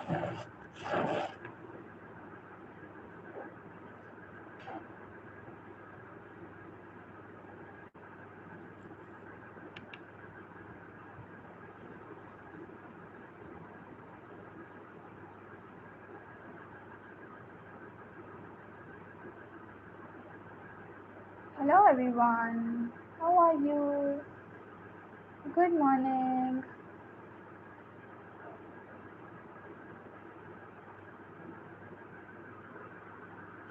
Hello everyone, how are you? Good morning.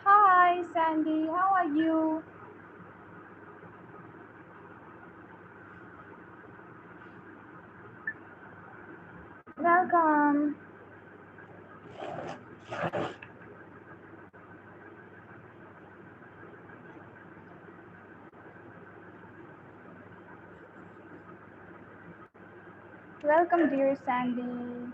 Hi Sandy, how are you? Welcome. Welcome dear Sandy.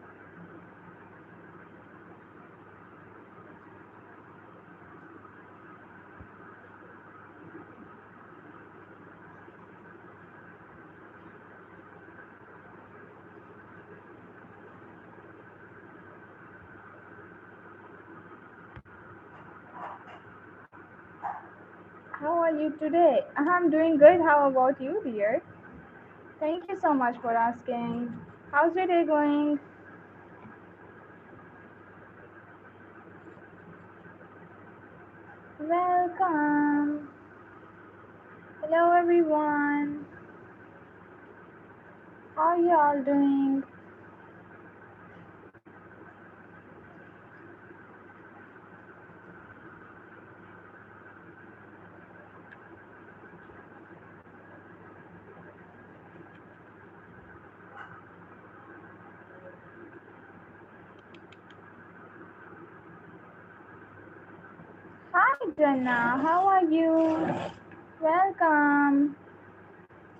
How are you today? I'm doing good. How about you dear? Thank you so much for asking. How's your day going? Welcome. Hello everyone. How are you all doing? Hi Jenna, how are you? Welcome.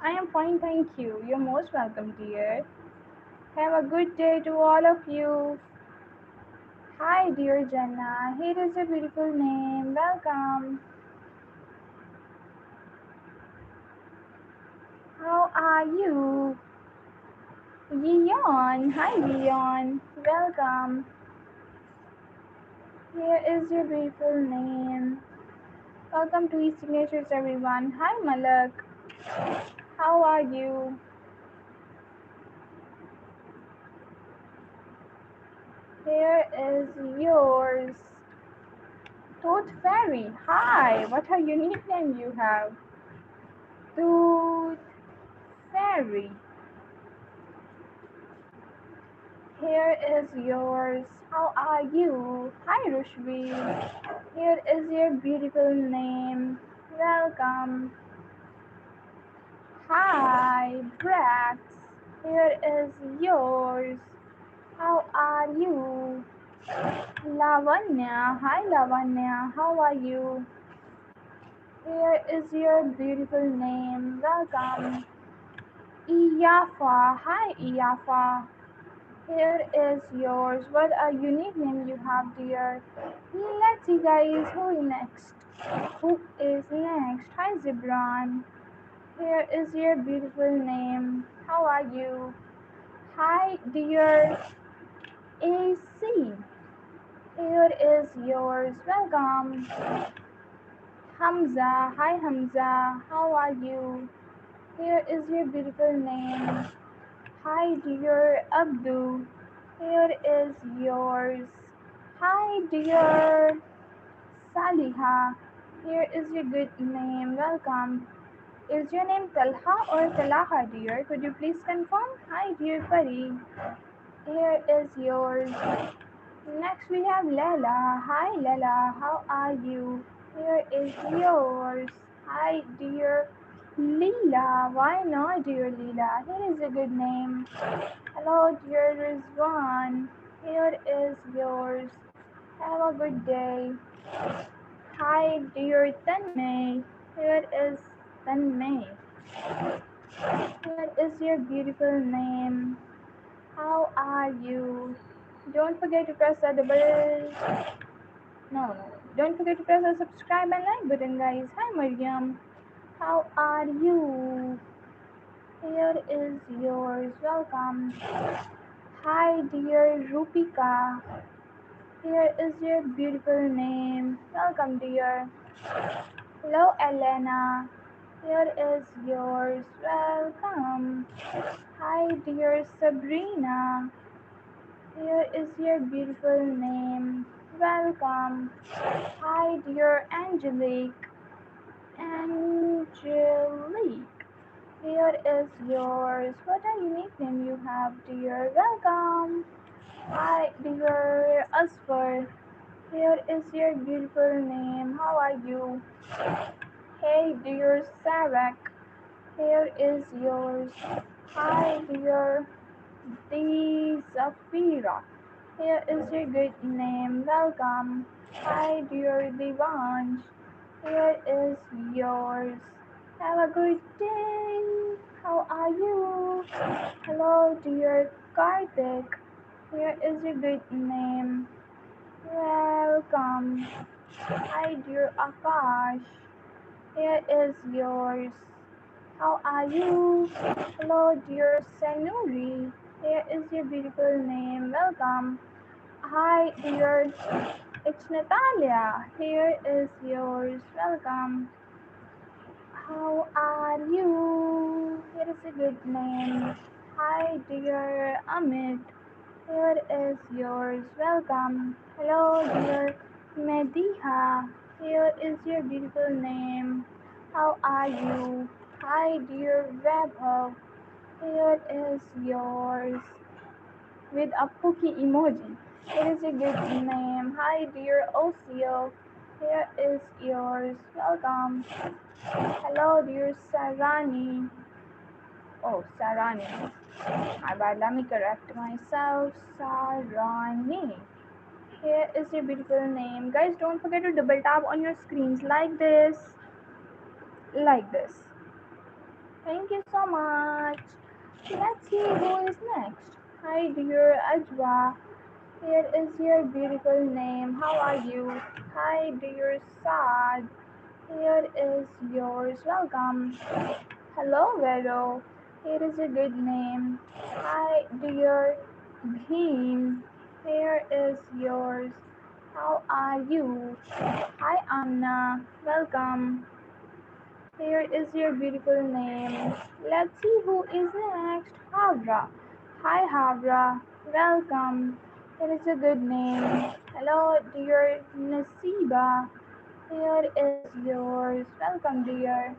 I am fine, thank you. You're most welcome, dear. Have a good day to all of you. Hi, dear Jenna. Here is a beautiful name. Welcome. How are you? Leon. Hi, Leon. Welcome. Here is your beautiful name. Welcome to East Signatures, everyone. Hi, Malak. How are you? Here is yours. Tooth Fairy. Hi. What a unique name you have. Tooth Fairy. Here is yours. How are you? Hi, Rushvi. Here is your beautiful name. Welcome. Hi, Brax. Here is yours. How are you? Lavanya. Hi, Lavanya. How are you? Here is your beautiful name. Welcome. Iyafa. Hi, Iyafa. Here is yours. What a unique name you have, dear. Let's see, guys, who is next? Who is next? Hi, Zibran. Here is your beautiful name. How are you? Hi, dear AC. Here is yours. Welcome. Hamza. Hi, Hamza. How are you? Here is your beautiful name. Hi, dear Abdu. Here is yours. Hi, dear Saliha. Here is your good name. Welcome. Is your name Talha or Talaha, dear? Could you please confirm? Hi, dear Pari. Here is yours. Next, we have Lela. Hi, Lela. How are you? Here is yours. Hi, dear Leela. Why not, dear Leela? Here is a good name. Hello, dear Rizwan. Here is yours. Have a good day. Hi, dear Tanmay. Here is Tanmay. Here is your beautiful name. How are you? Don't forget to press the double. No. Don't forget to press the subscribe and like button, guys. Hi, Mariam. How are you? Here is yours. Welcome. Hi, dear Rupika. Here is your beautiful name. Welcome, dear. Hello, Elena. Here is yours. Welcome. Hi, dear Sabrina. Here is your beautiful name. Welcome. Hi, dear Angelique. Angelique. Here is yours. What a unique name you have, dear. Welcome. Hi, dear Asfar. Here is your beautiful name. How are you? Hey, dear Sarek. Here is yours. Hi, dear Zafira. Here is your good name. Welcome. Hi, dear Divansh. Here is yours. Have a good day. How are you? Hello, dear Karthik. Here is your good name. Welcome. Hi, dear Akash. Here is yours. How are you? Hello, dear Sanuri. Here is your beautiful name. Welcome. Hi, dear. It's Natalia. Here is yours. Welcome. How are you? Here is a good name. Hi, dear Amit. Here is yours. Welcome. Hello, dear Mediha. Here is your beautiful name. How are you? Hi, dear Vaibhav. Here is yours. With a pookie emoji. It is a good name. Hi, dear Osio. Here is yours. Welcome. Hello, dear Sarani. Oh, Sarani. My bad. Let me correct myself. Sarani. Here is your beautiful name. Guys, don't forget to double tap on your screens like this. Like this. Thank you so much. Let's see who is next. Hi, dear Ajwa. Here is your beautiful name. How are you? Hi, dear Saad. Here is yours. Welcome. Hello, Vero. Here is a good name. Hi, dear Bhim. Here is yours. How are you? Hi, Amna. Welcome. Here is your beautiful name. Let's see who is next. Havra. Hi, Havra. Welcome. Here is a good name. Hello, dear Nasiba. Here is yours. Welcome, dear.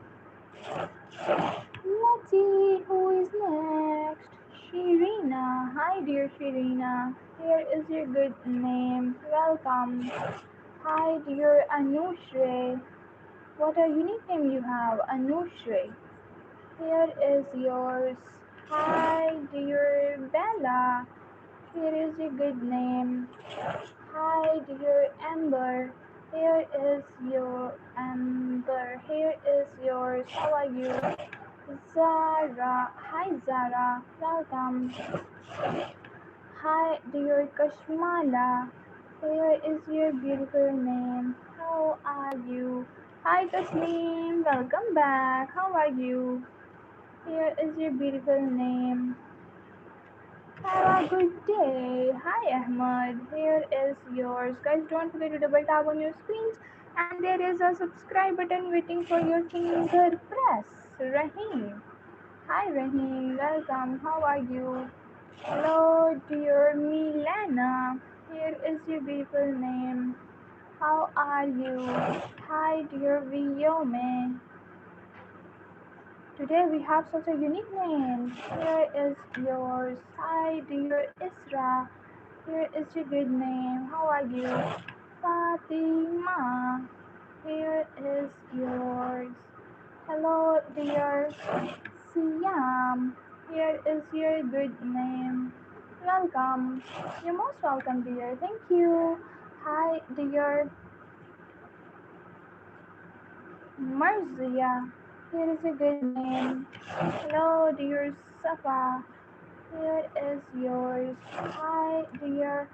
Let's see who is next. Shirina. Hi, dear Shirina. Here is your good name. Welcome. Hi, dear Anushre. What a unique name you have, Anushre. Here is yours. Hi, dear Bella. Here is your good name. Hi, dear Amber. Here is your Amber. Here is yours. How are you? Zara. Hi, Zara. Welcome. Hi, dear Kashmala. Here is your beautiful name. How are you? Hi, Tasneem. Welcome back. How are you? Here is your beautiful name. Have a good day. Hi, Ahmad. Here is yours. Guys, don't forget to double tap on your screens. And there is a subscribe button waiting for your finger press. Rahim. Hi, Rahim. Welcome. How are you? Hello, dear Milana. Here is your beautiful name. How are you? Hi, dear Viome. Today we have such a unique name. Here is yours. Hi, dear Isra. Here is your good name. How are you? Fatima. Here is yours. Hello, dear Siam. Here is your good name. Welcome. You're most welcome, dear. Thank you. Hi, dear Marzia. Here is a good name. Hello, dear Safa. Here is yours. Hi, dear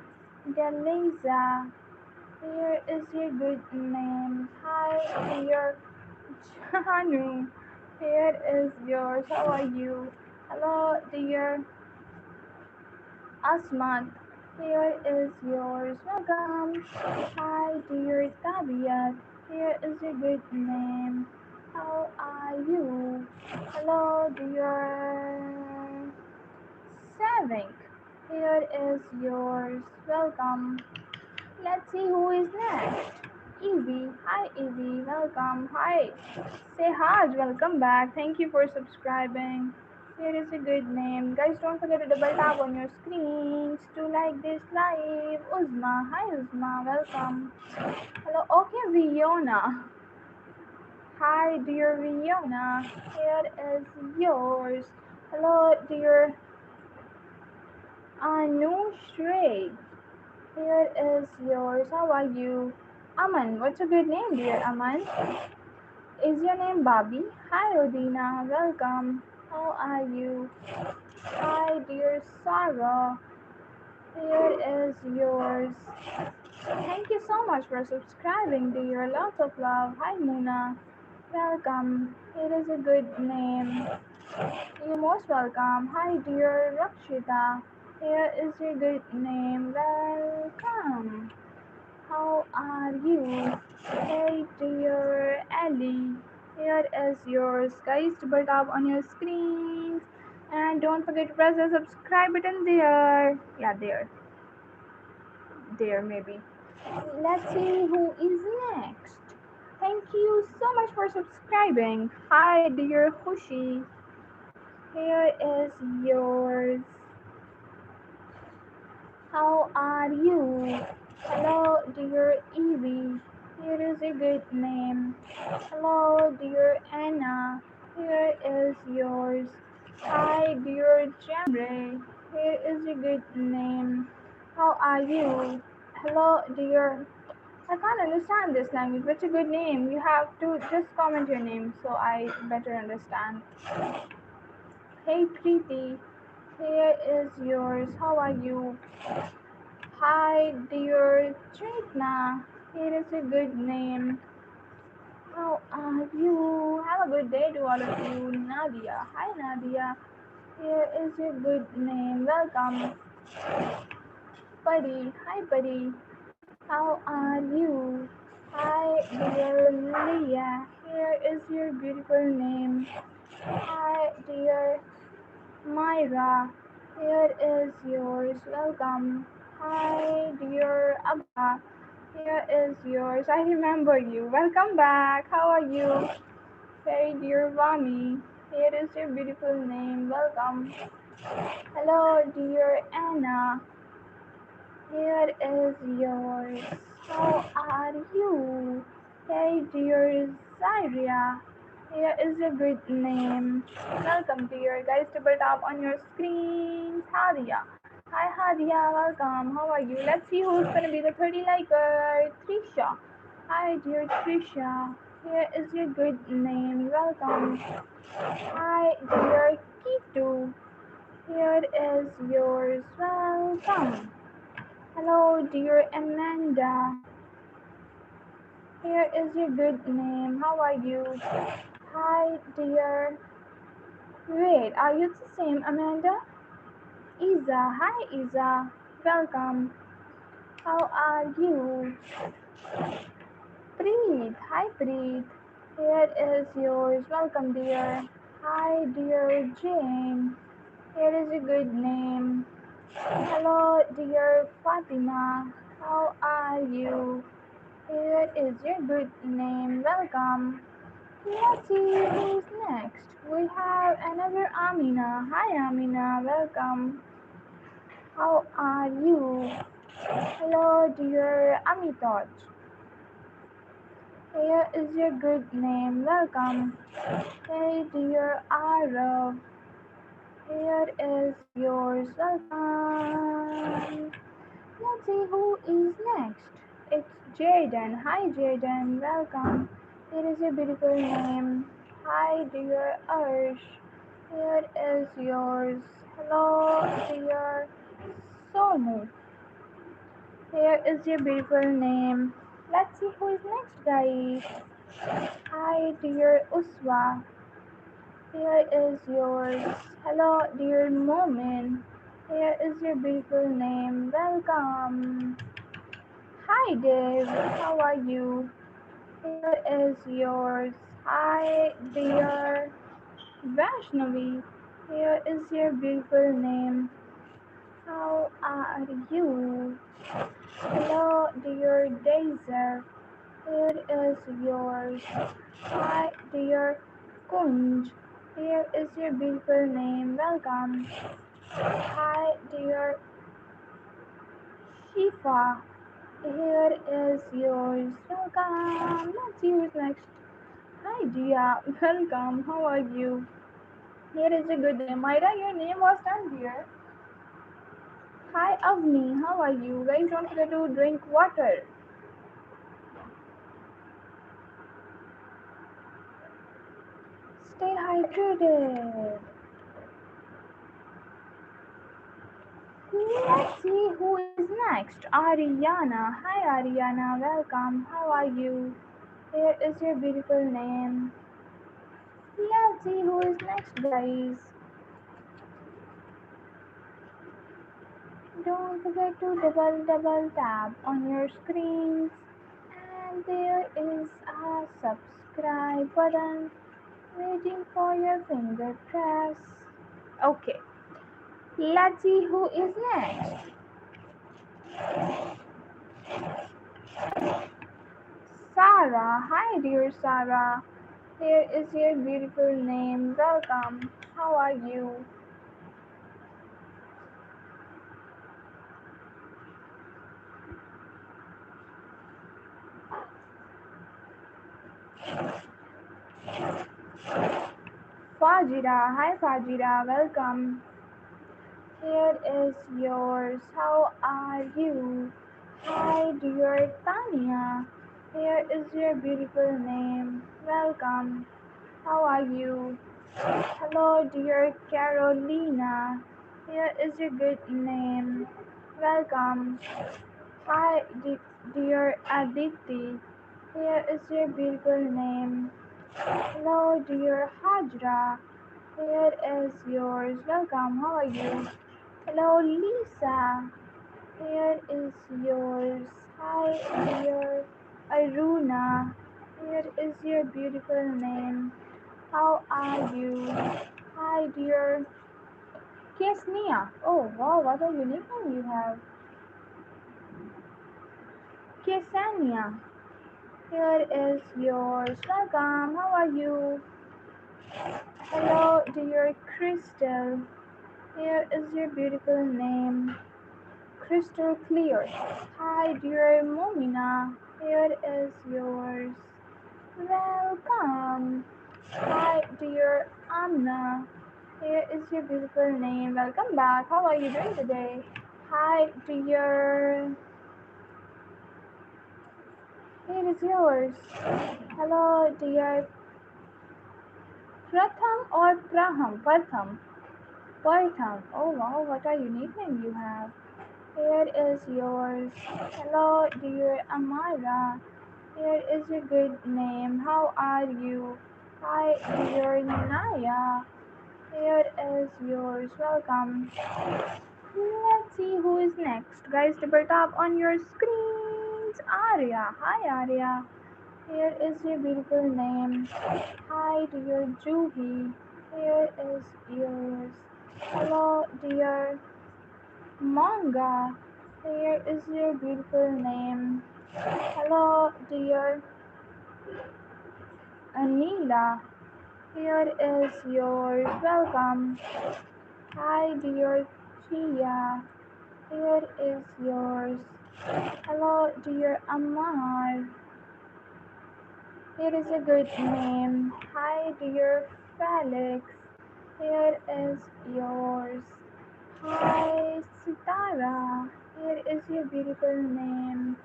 Deliza. Here is your good name. Hi, dear Janu. Here is yours. How are you? Hello, dear Asmat. Here is yours. Welcome. Hi, dear Tabia. Here is your good name. How are you? Hello, dear Savink. Here is yours. Welcome. Let's see who is next. Evie. Hi, Evie. Welcome. Hi. Say Haj. Welcome back. Thank you for subscribing. Here is a good name. Guys, don't forget to double tap on your screens to like this live. Uzma. Hi, Uzma. Welcome. Hello. Okay, Viona. Hi, dear Viona. Here is yours. Hello, dear Anushri. Here is yours. How are you? Aman. What's a good name, dear Aman? Is your name Bobby? Hi, Odina. Welcome. How are you? Hi, dear Sarah. Here is yours. Thank you so much for subscribing, dear. Lots of love. Hi, Muna. Welcome. It is a good name. You're most welcome. Hi, dear Rakshita. Here is your good name. Welcome. How are you? Hey, dear Ellie. Here is yours. Guys, double tap on your screens. And don't forget to press the subscribe button there. Yeah, there. There, maybe. Let's see who is next. Thank you so much for subscribing. Hi, dear Hushi. Here is yours. How are you? Hello, dear Evie. Here is a good name. Hello, dear Anna. Here is yours. Hi, dear Jamre. Here is a good name. How are you? Hello, dear. I can't understand this language. What's a good name? You have to just comment your name so I better understand. Hey, Preeti. Here is yours. How are you? Hi, dear Chetna. Here is a good name. How are you? Have a good day to all of you. Nadia. Hi, Nadia. Here is your good name. Welcome. Buddy. Hi, buddy. How are you? Hi, dear Leah. Here is your beautiful name. Hi, dear Myra. Here is yours. Welcome. Hi, dear Abba. Here is yours. I remember you. Welcome back. How are you? Very dear Vani. Here is your beautiful name. Welcome. Hello, dear Anna. Here is yours. How are you? Hey, dear Zaria. Here is a good name. Welcome, dear. Guys, double tap on your screens. Hadia. Hi, Hadia. Welcome. How are you? Let's see who's going to be the 30 liker. Trisha. Hi, dear Trisha. Here is your good name. Welcome. Hi, dear Kitu. Here is yours. Welcome. Hello, dear Amanda. Here is your good name. How are you? Hi, dear. Wait, are you the same, Amanda? Isa. Hi, Isa. Welcome. How are you? Preet. Hi, Preet. Here is yours. Welcome, dear. Hi, dear Jane. Here is a good name. Hello, dear Fatima. How are you? Here is your good name. Welcome. Let's see who's next. We have another Amina. Hi, Amina. Welcome. How are you? Hello, dear Amitot. Here is your good name. Welcome. Hey, dear Arav. Here is yours. Welcome. Let's see who is next. It's Jaden. Hi, Jaden. Welcome. Here is your beautiful name. Hi, dear Arsh. Here is yours. Hello, dear Sonu. Here is your beautiful name. Let's see who is next, guys. Hi, dear Uswa. Here is yours. Hello, dear Momin. Here is your beautiful name. Welcome. Hi, Dave. How are you? Here is yours. Hi, dear Vaishnavi. Here is your beautiful name. How are you? Hello, dear Daisy. Here is yours. Hi, dear Kunj. Here is your beautiful name. Welcome. Hi, dear Shifa. Here is yours. Welcome. Let's see who's next. Hi, Dia. Welcome. How are you? Here is a good name. Myra, your name was done here. Hi, Avni. How are you? Guys, don't forget to drink water. Stay hydrated. Let's see who is next. Ariana. Hi, Ariana. Welcome. How are you? Here is your beautiful name. Let's see who is next, guys. Don't forget to double tap on your screens. And there is a subscribe button waiting for your finger press. Okay, let's see who is next. Sarah. Hi, dear Sarah. Here is your beautiful name. Welcome. How are you? Fajira. Hi, Fajira. Welcome. Here is yours. How are you? Hi, dear Tanya. Here is your beautiful name. Welcome. How are you? Hello, dear Carolina. Here is your good name. Welcome. Hi, dear Aditi. Here is your beautiful name. Hello, dear Hajra. Here is yours. Welcome. How are you? Hello, Lisa. Here is yours. Hi, dear Aruna. Here is your beautiful name. How are you? Hi, dear Kesnia. Oh, wow, what a unique name you have. Kesania. Here is yours. Welcome. How are you? Hello, dear Crystal. Here is your beautiful name. Crystal clear. Hi, dear Momina. Here is yours. Welcome. Hi, dear Amna. Here is your beautiful name. Welcome back. How are you doing today? Hi, dear. Here is yours. Hello, dear Pratham or Praham? Pratham. Pratham. Oh wow, what a unique name you have. Here is yours. Hello, dear Amara. Here is your good name. How are you? Hi, dear Naya. Here is yours. Welcome. Let's see who is next. Guys, double tap on your screens. Arya. Hi, Arya. Here is your beautiful name. Hi, dear Juhi. Here is yours. Hello, dear Manga. Here is your beautiful name. Hello, dear Anila. Here is yours. Welcome. Hi, dear Chia. Here is yours. Hello, dear Amar. Here is a good name. Hi, dear Felix. Here is yours. Hi, Sitara. Here is your beautiful name.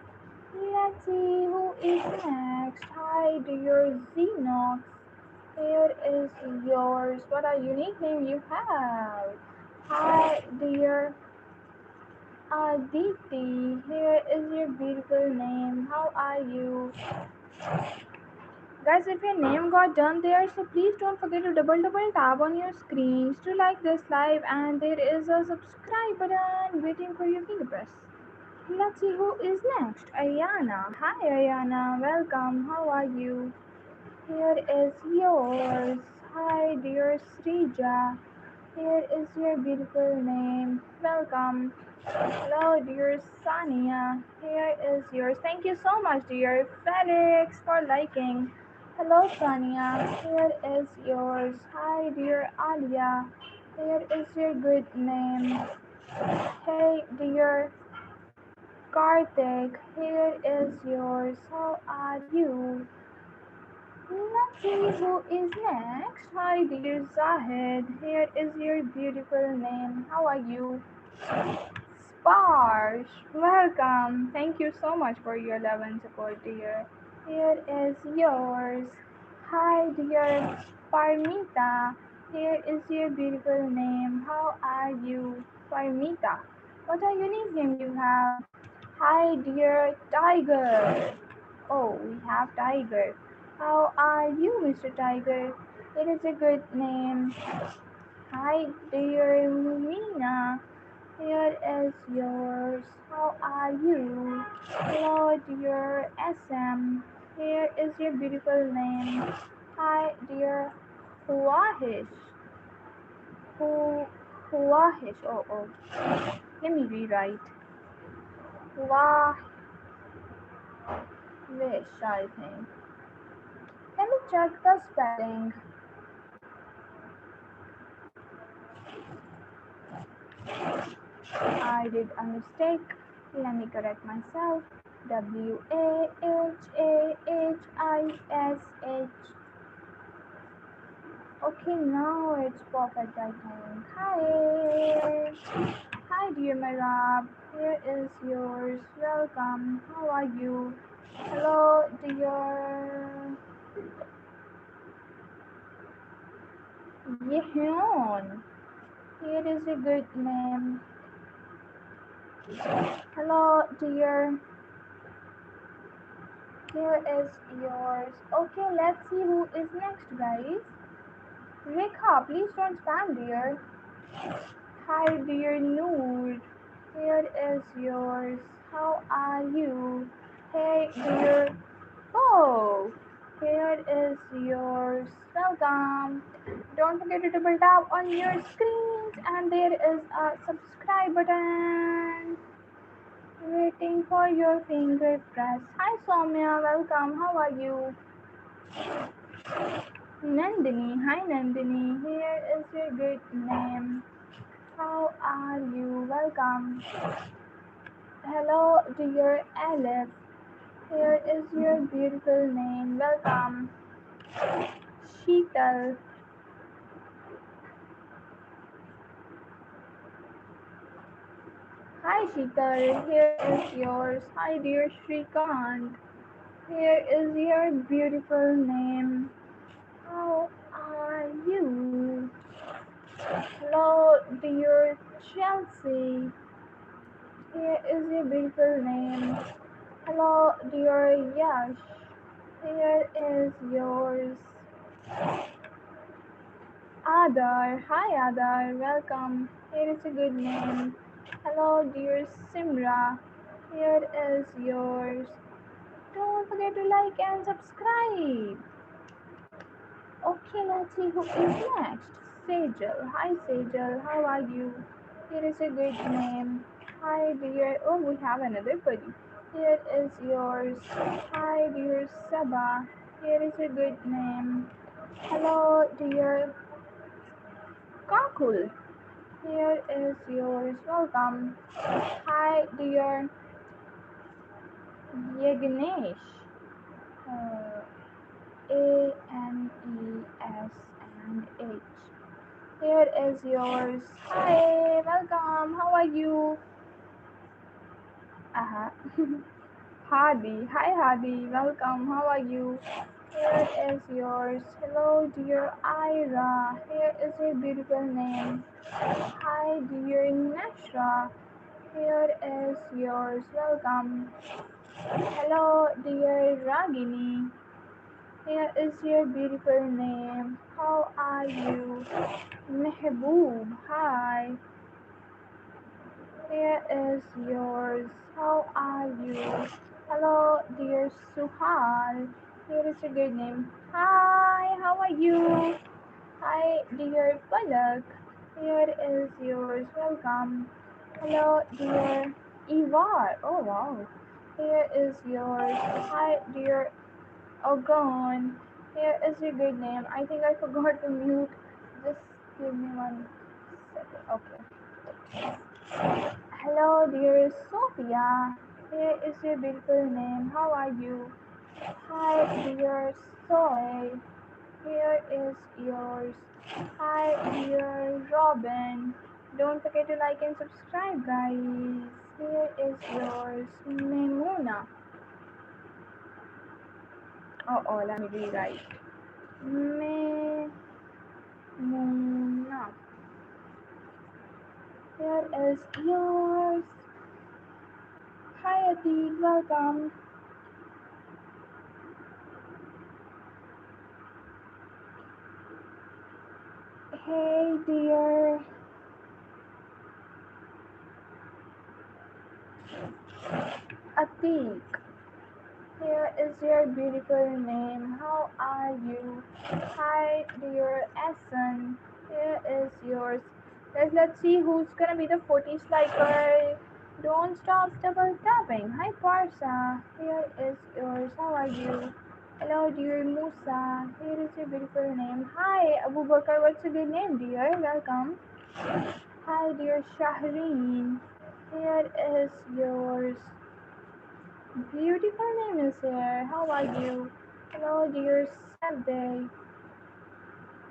Let's see who is next. Hi, dear Xenox. Here is yours. What a unique name you have. Hi, dear Aditi. Here is your beautiful name. How are you? Guys, if your name got done there, so please don't forget to double tap on your screens to like this live, and there is a subscribe button waiting for your fingerpress. Let's see who is next. Ayana. Hi Ayana, welcome. How are you? Here is yours. Hi dear Srija. Here is your beautiful name. Welcome. Hello, dear Sania. Here is yours. Thank you so much, dear Felix, for liking. Hello, Sania. Here is yours. Hi, dear Alia. Here is your good name. Hey, dear Karthik. Here is yours. How are you? Let's see who is next. Hi, dear Zahid. Here is your beautiful name. How are you? Sparsh, welcome. Thank you so much for your love and support, dear. Here is yours. Hi, dear Parmita. Here is your beautiful name. How are you, Parmita? What a unique name you have. Hi, dear Tiger. Oh, we have Tiger. How are you, Mr. Tiger? It is a good name. Hi, dear Mina. Here is yours. How are you? Hello, dear SM. Here is your beautiful name. Hi, dear Huahish. Hu Huahish. Oh. Let me rewrite. Huahish, I think. Let me check the spelling. I did a mistake. Let me correct myself. Wahahish. Okay, now it's perfect, I think. Hi. Hi, dear Marab. Here is yours. Welcome. How are you? Hello, dear Yehyun. Here is a good name. Hello, dear. Here is yours. Okay, let's see who is next, guys. Rekha, please don't spam, dear. Hi, dear Noor. Here is yours. How are you? Hey, dear. Oh, here is yours. Welcome. Don't forget to double tap on your screens, and there is a subscribe button waiting for your finger press. Hi, Soumya. Welcome. How are you? Nandini. Hi, Nandini. Here is your good name. How are you? Welcome. Hello, dear Alice. Here is your beautiful name. Welcome. Sheetal. Hi, Sheetal. Here is yours. Hi, dear Shrikant. Here is your beautiful name. How are you? Hello, dear Chelsea. Here is your beautiful name. Hello, dear Yash. Here is yours. Adar. Hi, Adar. Welcome. Here is a good name. Hello, dear Simra. Here is yours. Don't forget to like and subscribe. Okay, let's see who is next. Sejal. Hi, Sejal. How are you? Here is a good name. Hi, dear. Oh, we have another buddy. Here is yours. Hi, dear Saba. Here is a good name. Hello, dear Kakul. Here is yours. Welcome. Hi, dear Yagnesh. Uh, Anes and H. Here is yours. Hi, welcome. How are you? Uh-huh. Hadi. Hi, Hadi. Welcome. How are you? Here is yours. Hello, dear Ira. Here is your beautiful name. Hi, dear Nashra. Here is yours. Welcome. Hello, dear Ragini. Here is your beautiful name. How are you? Mehboob. Hi. Here is yours. How are you? Hello, dear Suhal. Here is a good name. Hi, how are you? Hi, dear Palak. Here is yours. Welcome. Hello, dear Ivar. Oh, wow. Here is yours. Hi, dear Ogon. Here is your good name. I think I forgot to mute. Just give me 1 second. Okay. Hello, dear Sophia. Here is your beautiful name. How are you? Hi, dear Soy. Here is yours. Hi, dear Robin. Don't forget to like and subscribe, guys. Here is yours, Memuna. Oh, let me rewrite. Memuna. Here is yours. Hi, Atik. Welcome. Hey, dear Atik. Here is your beautiful name. How are you? Hi, dear Essen. Here is yours. Guys, let's see who's gonna be the 40 liker. Don't stop double tapping. Hi, Parsa. Here is yours. How are you? Hello, dear Musa. Here is your beautiful name. Hi, Abu Bakr. What's your good name, dear? Welcome. Hi, dear Shahreen. Here is yours. Beautiful name is here. How are you? Hello, dear Sunday.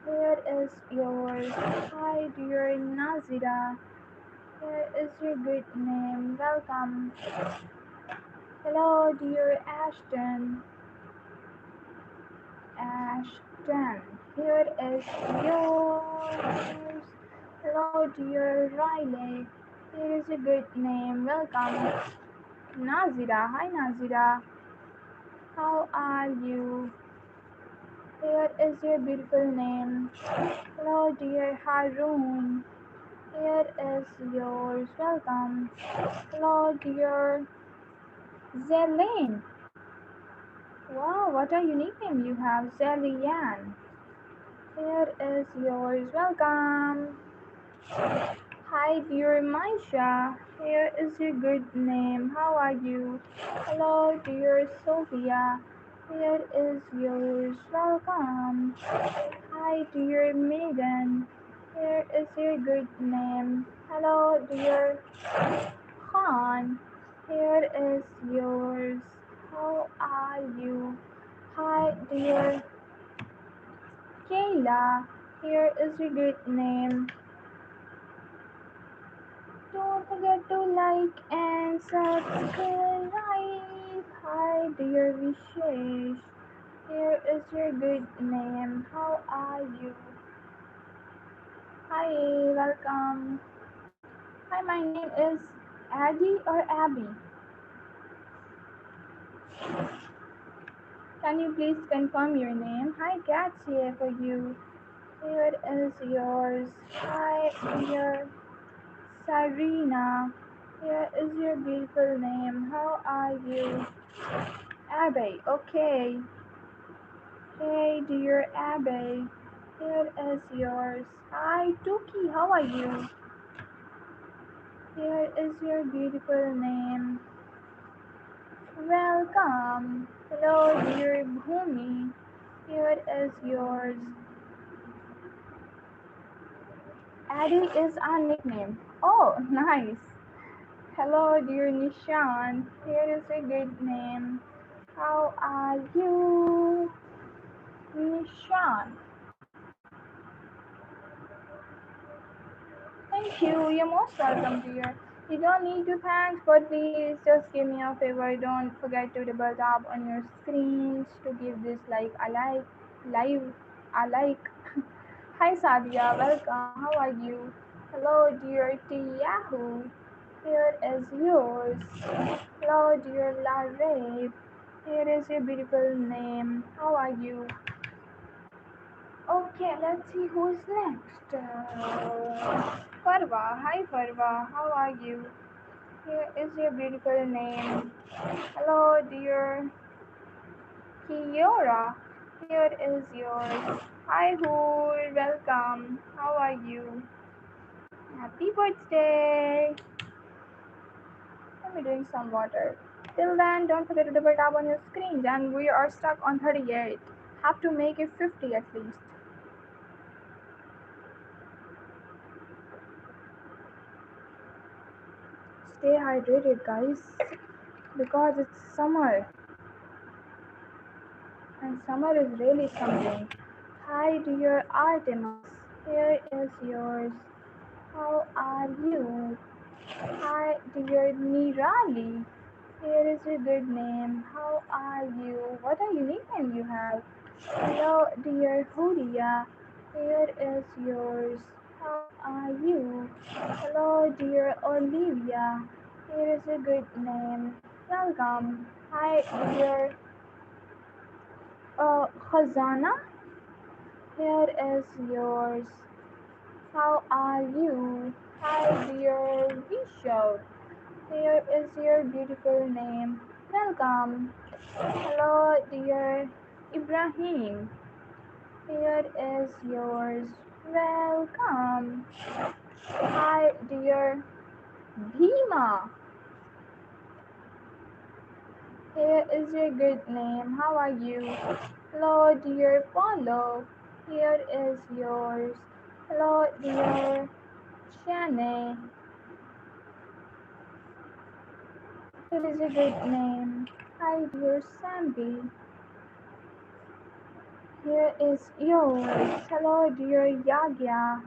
Here is yours. Hi, dear Nazira. Here is your good name. Welcome. Hello, dear Ashton. Ashton. Here is yours. Hello, dear Riley. Here is a good name. Welcome. Nazira. Hi, Nazira. How are you? Here is your beautiful name. Hello, dear Haroon. Here is yours. Welcome. Hello, dear Zelene. Wow, what a unique name you have, Zelian. Here is yours. Welcome. Hi, dear Maisha. Here is your good name. How are you? Hello, dear Sophia. Here is yours. Welcome. Hi, dear Megan. Here is your good name. Hello, dear Khan. Here is yours. How are you? Hi, dear Kayla. Here is your good name. Don't forget to like and subscribe. Hi, dear Vishesh. Here is your good name. How are you? Hi, welcome. Hi, my name is Abby or Abby. Can you please confirm your name? Hi, Cat's here for you. Here is yours. Hi, dear Sarina. Here is your beautiful name. How are you? Abby. Okay. Hey, dear Abby. Here is yours. Hi, Tuki. How are you? Here is your beautiful name. Welcome. Hello, dear Bhumi. Here is yours. Addy is our nickname. Oh, nice. Hello, dear Nishan. Here is a good name. How are you, Nishan? Thank you. You're most welcome, dear. You don't need to thank, but please just give me a favor. Don't forget to double tap on your screens to give this like a live a like. Hi, Sadia. Welcome. How are you? Hello, dear T Yahoo. Here is yours. Hello, dear Larry. Here is your beautiful name. How are you? Okay, let's see who's next. Farwa. Hi, Farwa. How are you? Here is your beautiful name. Hello, dear Kiora. Here is yours. Hi, Hoor. Welcome. How are you? Happy birthday. Let me drink some water. Till then, don't forget to double tap on your screens, and we are stuck on 38. Have to make it 50 at least. Stay hydrated, guys, because it's summer, and summer is really something. Hi, dear Artemis. Here is yours. How are you? Hi, dear Nirali. Here is your good name. How are you? What a unique name you have. Hello, dear Huria. Here is yours. How are you? Hello, dear Olivia. Here is a good name. Welcome. Hi, dear Khazana. Here is yours. How are you? Hi, dear Vishal. Here is your beautiful name. Welcome. Hello, dear Ibrahim. Here is yours. Welcome. Hi, dear Bhima. Here is your good name. How are you? Hello, dear Paulo. Here is yours. Hello, dear Shane. Here is a good name. Hi, dear Sandy. Here is yours. Hello, dear Yagya.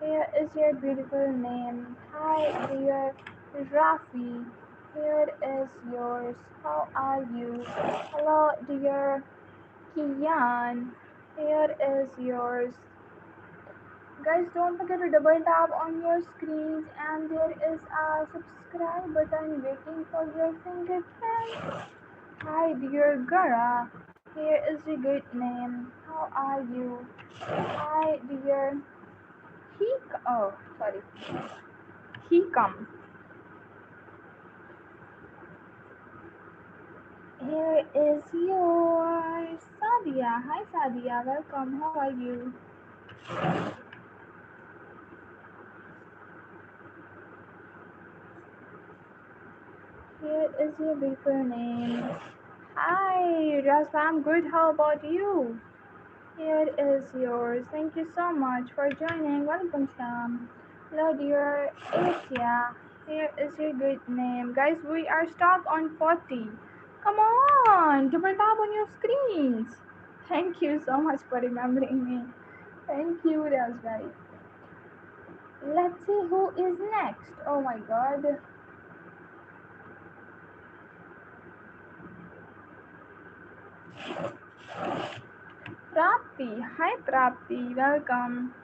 Here is your beautiful name. Hi, dear Rafi. Here is yours. How are you? Hello, dear Kian. Here is yours. Guys, don't forget to double tap on your screens, and there is a subscribe button waiting for your fingerprint. Hi, dear Gara. Here is your good name. How are you? Hi, dear sorry. Hikam. Here is yours. Sadia. Hi, Sadia. Welcome. How are you? Here is your beautiful name. Hi, Rasva. I'm good. How about you? Here is yours. Thank you so much for joining. Welcome, Sham. Hello, dear Asia. Here is your good name. Guys, we are stuck on 40. Come on, double tap on your screens. Thank you so much for remembering me. Thank you, Razbai. Let's see who is next. Oh my god. Prapti. Hi, Prapti. Welcome.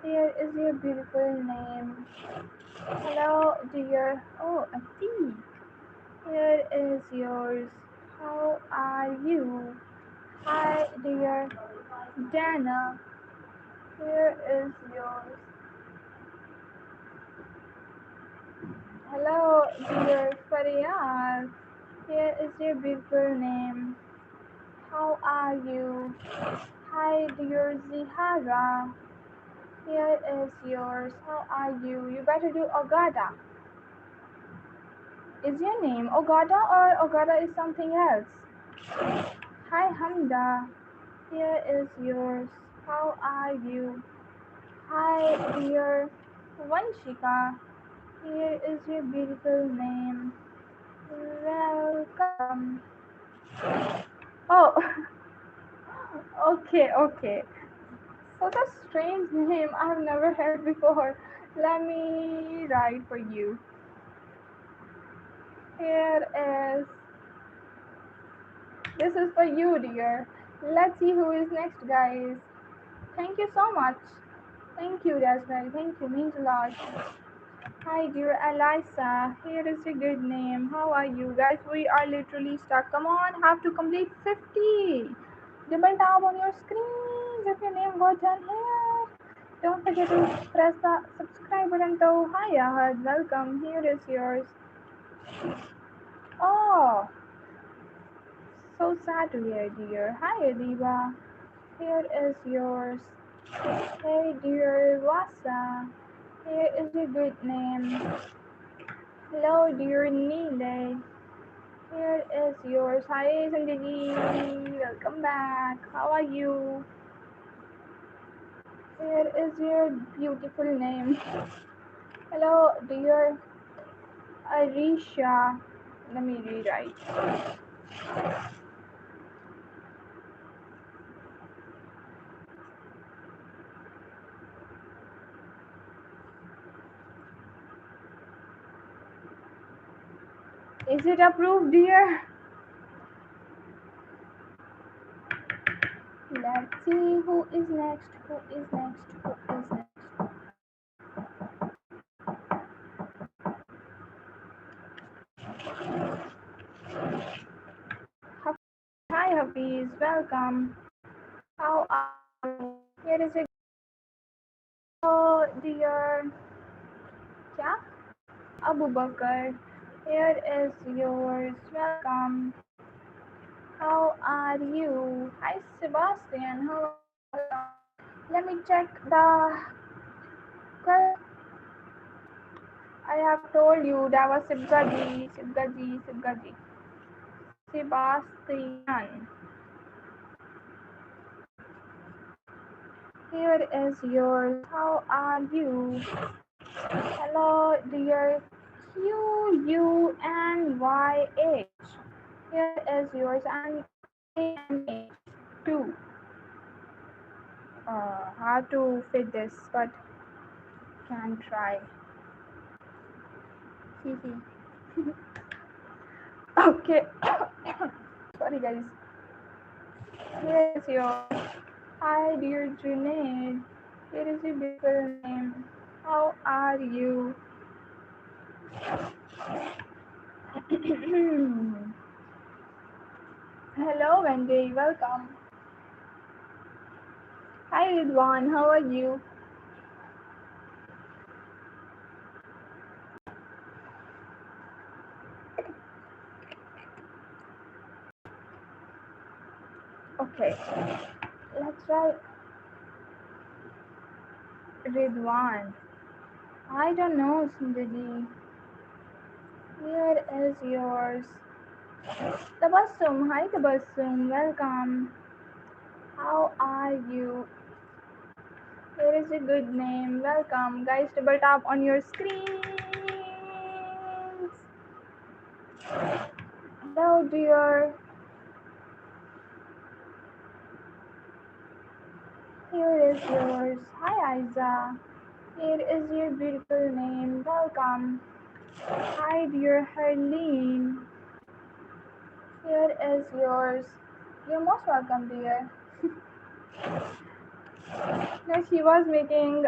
Here is your beautiful name. Hello, dear. Oh, Atik. Here is yours. How are you? Hi, dear Dana. Here is yours. Hello, dear Faryad. Here is your beautiful name. How are you? Hi, dear Zihara. Here is yours. How are you? You better do Ogada. Is your name Ogada or Ogada is something else? Hi, Hamda. Here is yours. How are you? Hi, dear Vanshika. Here is your beautiful name. Welcome. Oh, okay, okay. So the strange name I've never heard before. Let me write for you. Here is. This is for you, dear. Let's see who is next, guys. Thank you so much. Thank you, Raspberry. Thank you. Means a lot. Hi, dear Eliza. Here is a good name. How are you guys? We are literally stuck. Come on, have to complete 50. Double tap on your screens if your name got done here. Don't forget to press the subscribe button though. Hi, Ahad. Welcome. Here is yours. Oh, so sad to hear, dear. Hi, Adiba. Here is yours. Hey, dear Wasa. Here is a good name. Hello, dear Neele. Here is yours. Hi, Sanjay. Welcome back. How are you? Here is your beautiful name. Hello, dear Arisha. Let me rewrite. Is it approved, dear? Let's see who is next. Who is next? Who is next? Hi, Hafiz. Welcome. How are you? Here is a dear. Yeah? Abu Bakr. Here is yours. Welcome. How are you? Hi, Sebastian. How are you? Let me check the. I have told you that was Sibgaji. Sibgaji. Sibgaji. Sebastian. Here is yours. How are you? Hello, dear QUNYH. Here is yours and AMH too. How to fit this, but can try. Okay. Sorry, guys. Here is yours. Hi, dear Junaid. Here is your beautiful name. How are you? Hello, Wendy. Welcome. Hi, Ridwan. How are you? Okay. Let's try Ridwan. I don't know, Sindhi. Here is yours. Tabassum. Hi, Tabassum. Welcome. How are you? Here is a good name. Welcome. Guys, double tap on your screens. Hello, dear. Here is yours. Hi, Isa. Here is your beautiful name. Welcome. Hi, dear Harleen. Here is yours. You're most welcome, dear. No, she was making,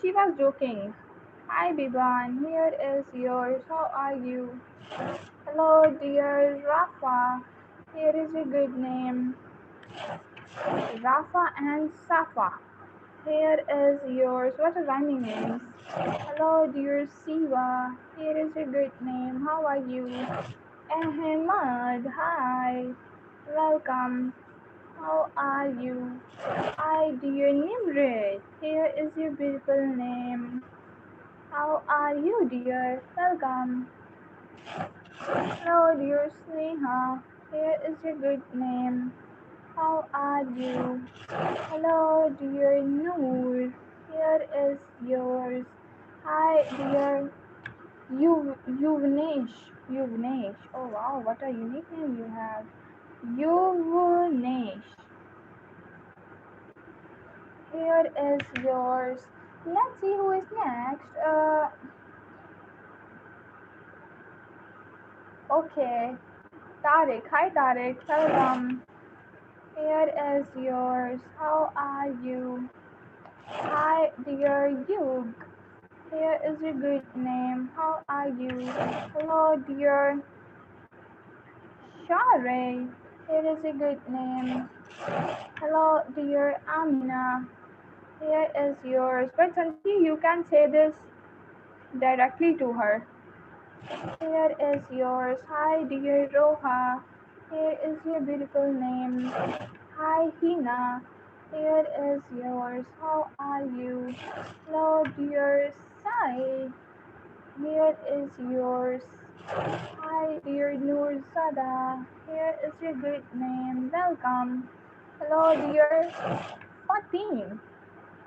she was joking. Hi, Biban. Here is yours. How are you? Hello, dear Rafa. Here is a good name. Rafa and Safa. Here is yours. What a rhyming name. Hello, dear Siva. Here is a good name. How are you? Ahmad. Hi. Welcome. How are you? Hi, dear Nimrit. Here is your beautiful name. How are you, dear? Welcome. Hello, dear Sneha. Here is your good name. How are you? Hello, dear Noor. Here is yours. Hi, dear Yuvnesh. Yuvnesh. Oh wow, what a unique name you have. Yuvnesh. Here is yours. Let's see who is next. Okay. Tariq. Hi, Tariq. Welcome. Here is yours. How are you? Hi, dear Yug. Here is your good name. How are you? Hello, dear Share. Here is a good name. Hello, dear Amina. Here is yours. But Sanjay, you can say this directly to her. Here is yours. Hi, dear Roha. Here is your beautiful name. Hi, Hina. Here is yours. How are you? Hello, dear Sai. Here is yours. Hi, dear Noor Sada. Here is your good name. Welcome. Hello, dear Fatim.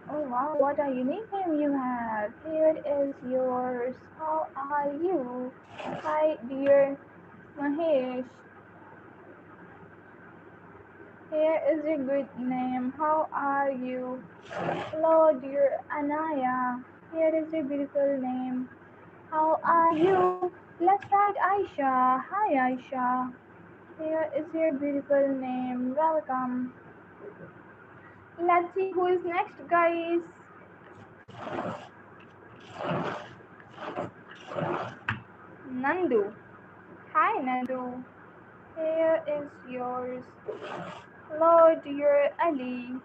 Oh wow, what a unique name you have. Here is yours. How are you? Hi, dear Mahesh. Here is your good name. How are you? Hello, dear Anaya. Here is your beautiful name. How are you? Let's write Aisha. Hi, Aisha. Here is your beautiful name. Welcome. Let's see who is next, guys. Nandu. Hi, Nandu. Here is yours. Hello, dear Ali.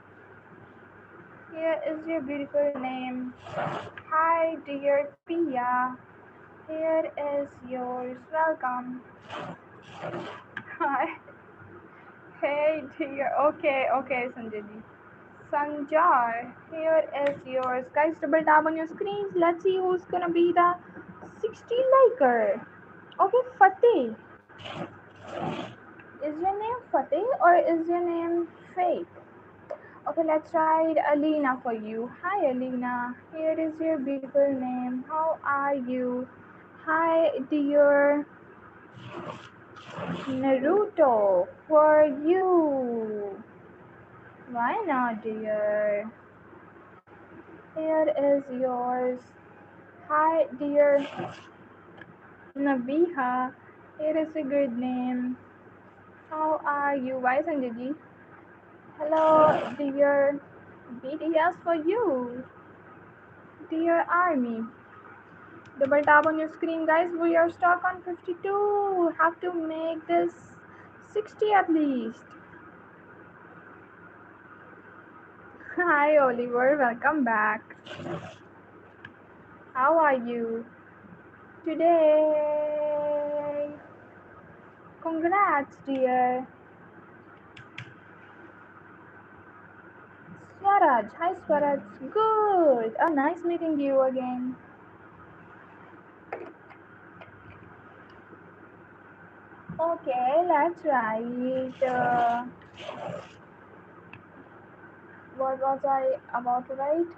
Here is your beautiful name. Hi, dear Pia. Here is yours. Welcome. Hi. Hey, dear. Okay, Sanjay ji. Sanjar, here is yours. Guys, double tap on your screens. Let's see who's gonna be the 60 liker. Okay, Fateh. Is your name Fateh or is your name fake? Okay, let's try Alina for you. Hi, Alina. Here is your beautiful name. How are you? Hi, dear Naruto. For you. Why not, dear? Here is yours. Hi, dear Nabiha. Here is a good name. How are you? Why, Sanjay? Hello, dear BTS for you. Dear Army. Double tap on your screen, guys. We are stuck on 52. Have to make this 60 at least. Hi, Oliver. Welcome back. How are you today? Congrats, dear. Swaraj. Hi, Swaraj. Good. Oh, nice meeting you again. Okay, let's write. What was I about to write?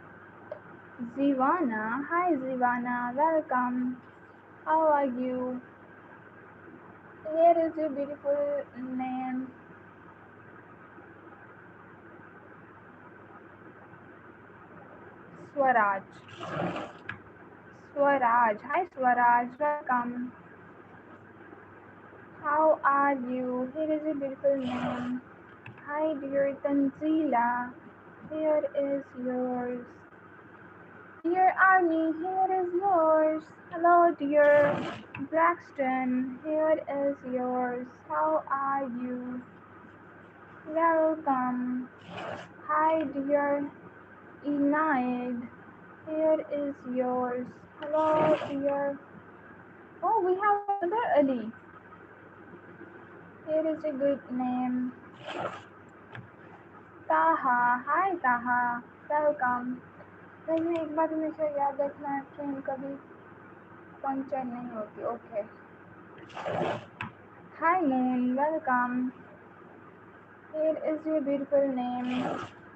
Zivana. Hi, Zivana. Welcome. How are you? Here is your beautiful name. Swaraj. Swaraj. Hi, Swaraj. Welcome. How are you? Here is your beautiful name. Hi, dear Tanzila. Here is yours. Dear Army, here is yours. Hello, dear Braxton. Here is yours. How are you? Welcome. Hi, dear Enaid. Here is yours. Hello, dear. Oh, we have another Ali. Here is a good name. Taha. Hi, Taha. Welcome. लेकिन एक बात हमेशा याद रखना, train कभी puncture नहीं होती. Okay. Hi, Moon. Welcome. Here is your beautiful name.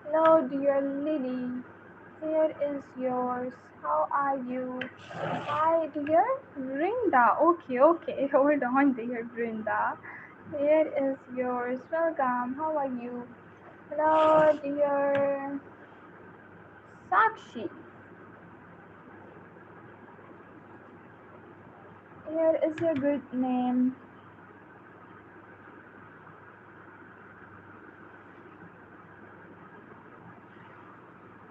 Hello, dear Lily. Here is yours. How are you? Hi, dear Brinda. Okay. Hold on, dear Brinda. Here is yours. Welcome. How are you? Hello, dear Sakshi. Here is your good name.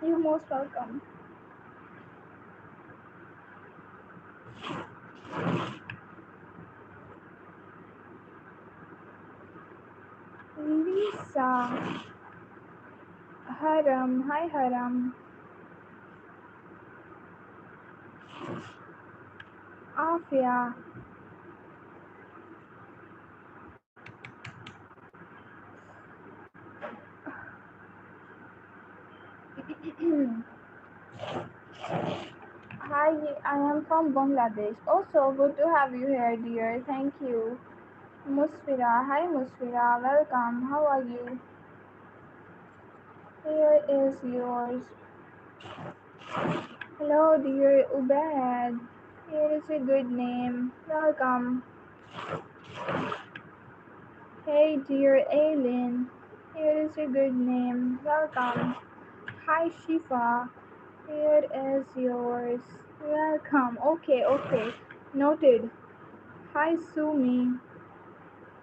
You're most welcome. Haram. Hi, Haram. Afia. Hi, I am from Bangladesh. Also, good to have you here, dear. Thank you. Musfira. Hi, Musfira. Welcome. How are you? Here is yours. Hello, dear Ubed. Here is a good name. Welcome. Hey, dear Aileen. Here is a good name. Welcome. Hi, Shifa. Here is yours. Welcome. Okay, okay. Noted. Hi, Sumi.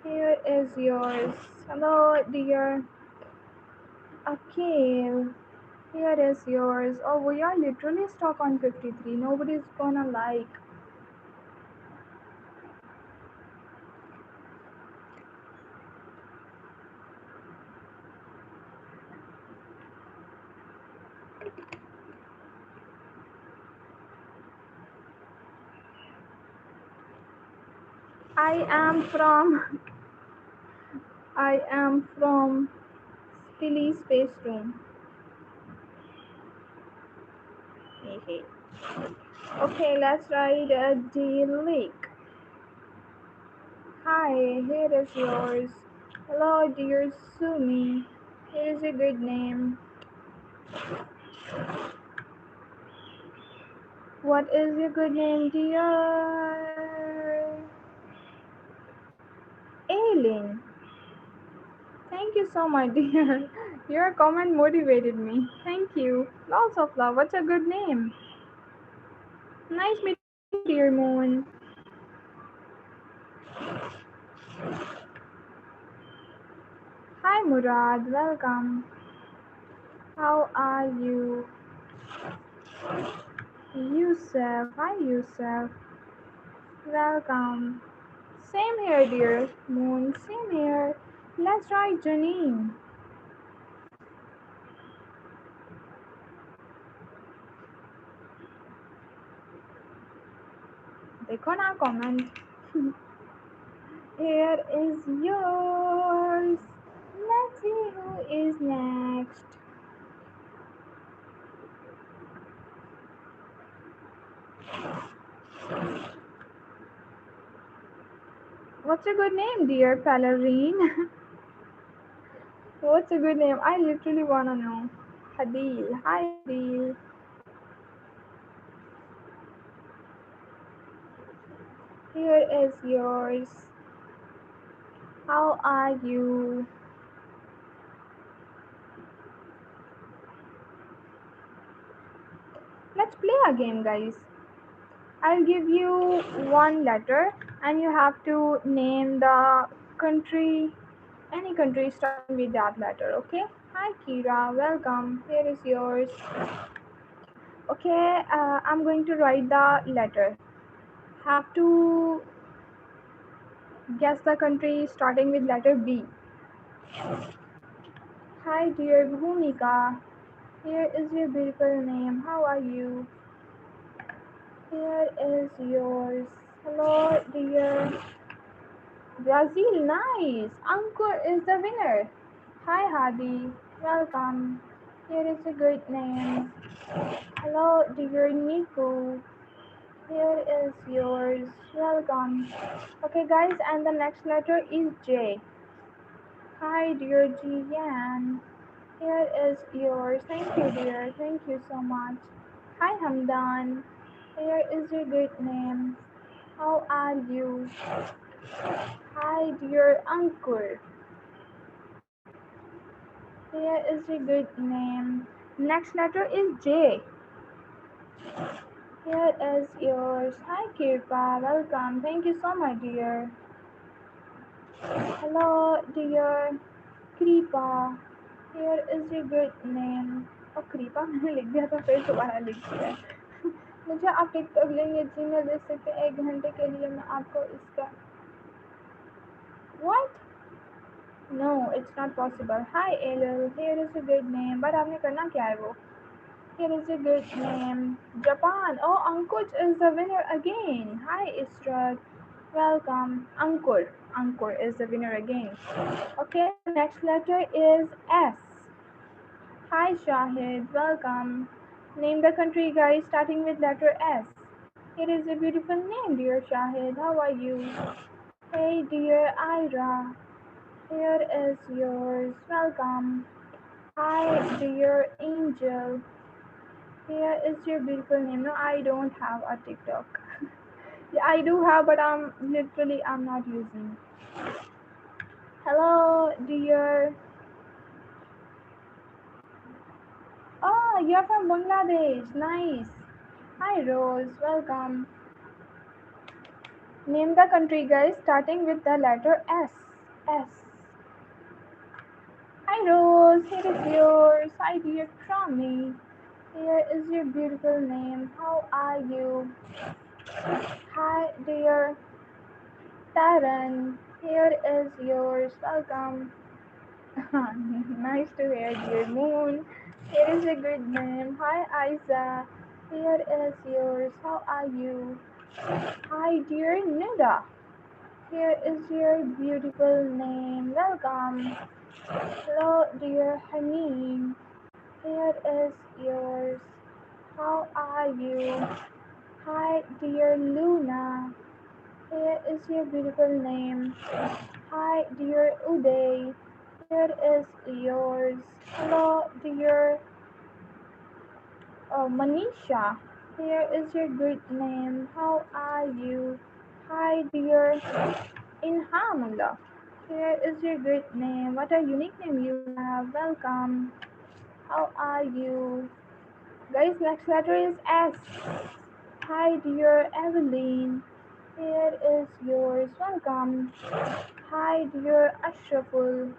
Here is yours. Hello, dear Akil. Here is yours. Oh, we are literally stuck on 53. Nobody's gonna like. I am from. I am from Tilly Space Room. Okay, let's write a D lake. Hi, here is yours. Hello, dear Sumi. Here is a good name. What is your good name, dear? Aileen. Thank you so much, dear. Your comment motivated me. Thank you. Lots of love. What's a good name? Nice meeting you, dear Moon. Hi, Murad. Welcome. How are you? Yusuf. Hi, Yusuf. Welcome. Same here, dear Moon. Same here. Let's try Janine. देखो ना comment. Here is yours. Let's see who is next. What's a good name, dear Pelerine? What's a good name? I literally wanna know. Hadil. Hi, Hadil. Here is yours. How are you? Let's play a game, guys. I'll give you one letter and you have to name the country, any country starting with that letter, okay? Hi, Kira. Welcome. Here is yours. Okay, I'm going to write the letter. Have to guess the country starting with letter B. Hi, dear Bhumika. Here is your beautiful name. How are you? Here is yours. Hello, dear. Brazil, nice. Ankur is the winner. Hi, Hadi. Welcome. Here is a great name. Hello, dear Nico. Here is yours. Welcome. Okay, guys, and the next letter is J. Hi, dear Jian. Here is yours. Thank you, dear. Thank you so much. Hi, Hamdan. Here is your good name. How are you? Hi, dear Ankur. Here is your good name. Next letter is J. Here is yours. Hi, Kirpa. Welcome. Thank you so much, dear. Hello, dear Kripa. Here is your good name. और कृपा मैंने लिख दिया था फिर दोबारा लिख दिया है। मुझे आप टिकटॉक लिंक या जीमेल दे सकते हैं 1 घंटे के लिए मैं आपको इसका What? No, it's not possible. Hi, Elul. Here is a good name. But आपने करना क्या है वो? Here is a good name. Japan. Oh, Ankush is the winner again. Hi, Israt. Welcome. Ankur. Ankur is the winner again. Okay, the next letter is S. Hi, Shahid. Welcome. Name the country, guys, starting with letter S. It is a beautiful name, dear Shahid. How are you? Hey, dear Ira. Here is yours. Welcome. Hi, dear Angel. Here is your beautiful name. No, I don't have a TikTok. Yeah, I do have, but I'm not using. Hello, dear. Oh, you're from Bangladesh. Nice. Hi, Rose. Welcome. Name the country, guys, starting with the letter S. S. Hi, Rose. Here is yours. Hi, dear Trami. Here is your beautiful name. How are you? Hi, dear Taran. Here is yours. Welcome. Nice to hear, dear Moon. Here is a good name. Hi, Isa. Here is yours. How are you? Hi, dear Nida. Here is your beautiful name. Welcome. Hello, dear Haneem. Here is yours. How are you? Hi, dear Luna. Here is your beautiful name. Hi, dear Uday. Here is yours. Hello, dear Manisha. Here is your good name. How are you? Hi, dear Inhamullah. Here is your good name. What a unique name you have. Welcome. How are you? Guys, next letter is S. Hi, dear Evelyn. Here is yours. Welcome. Hi, dear Ashraful.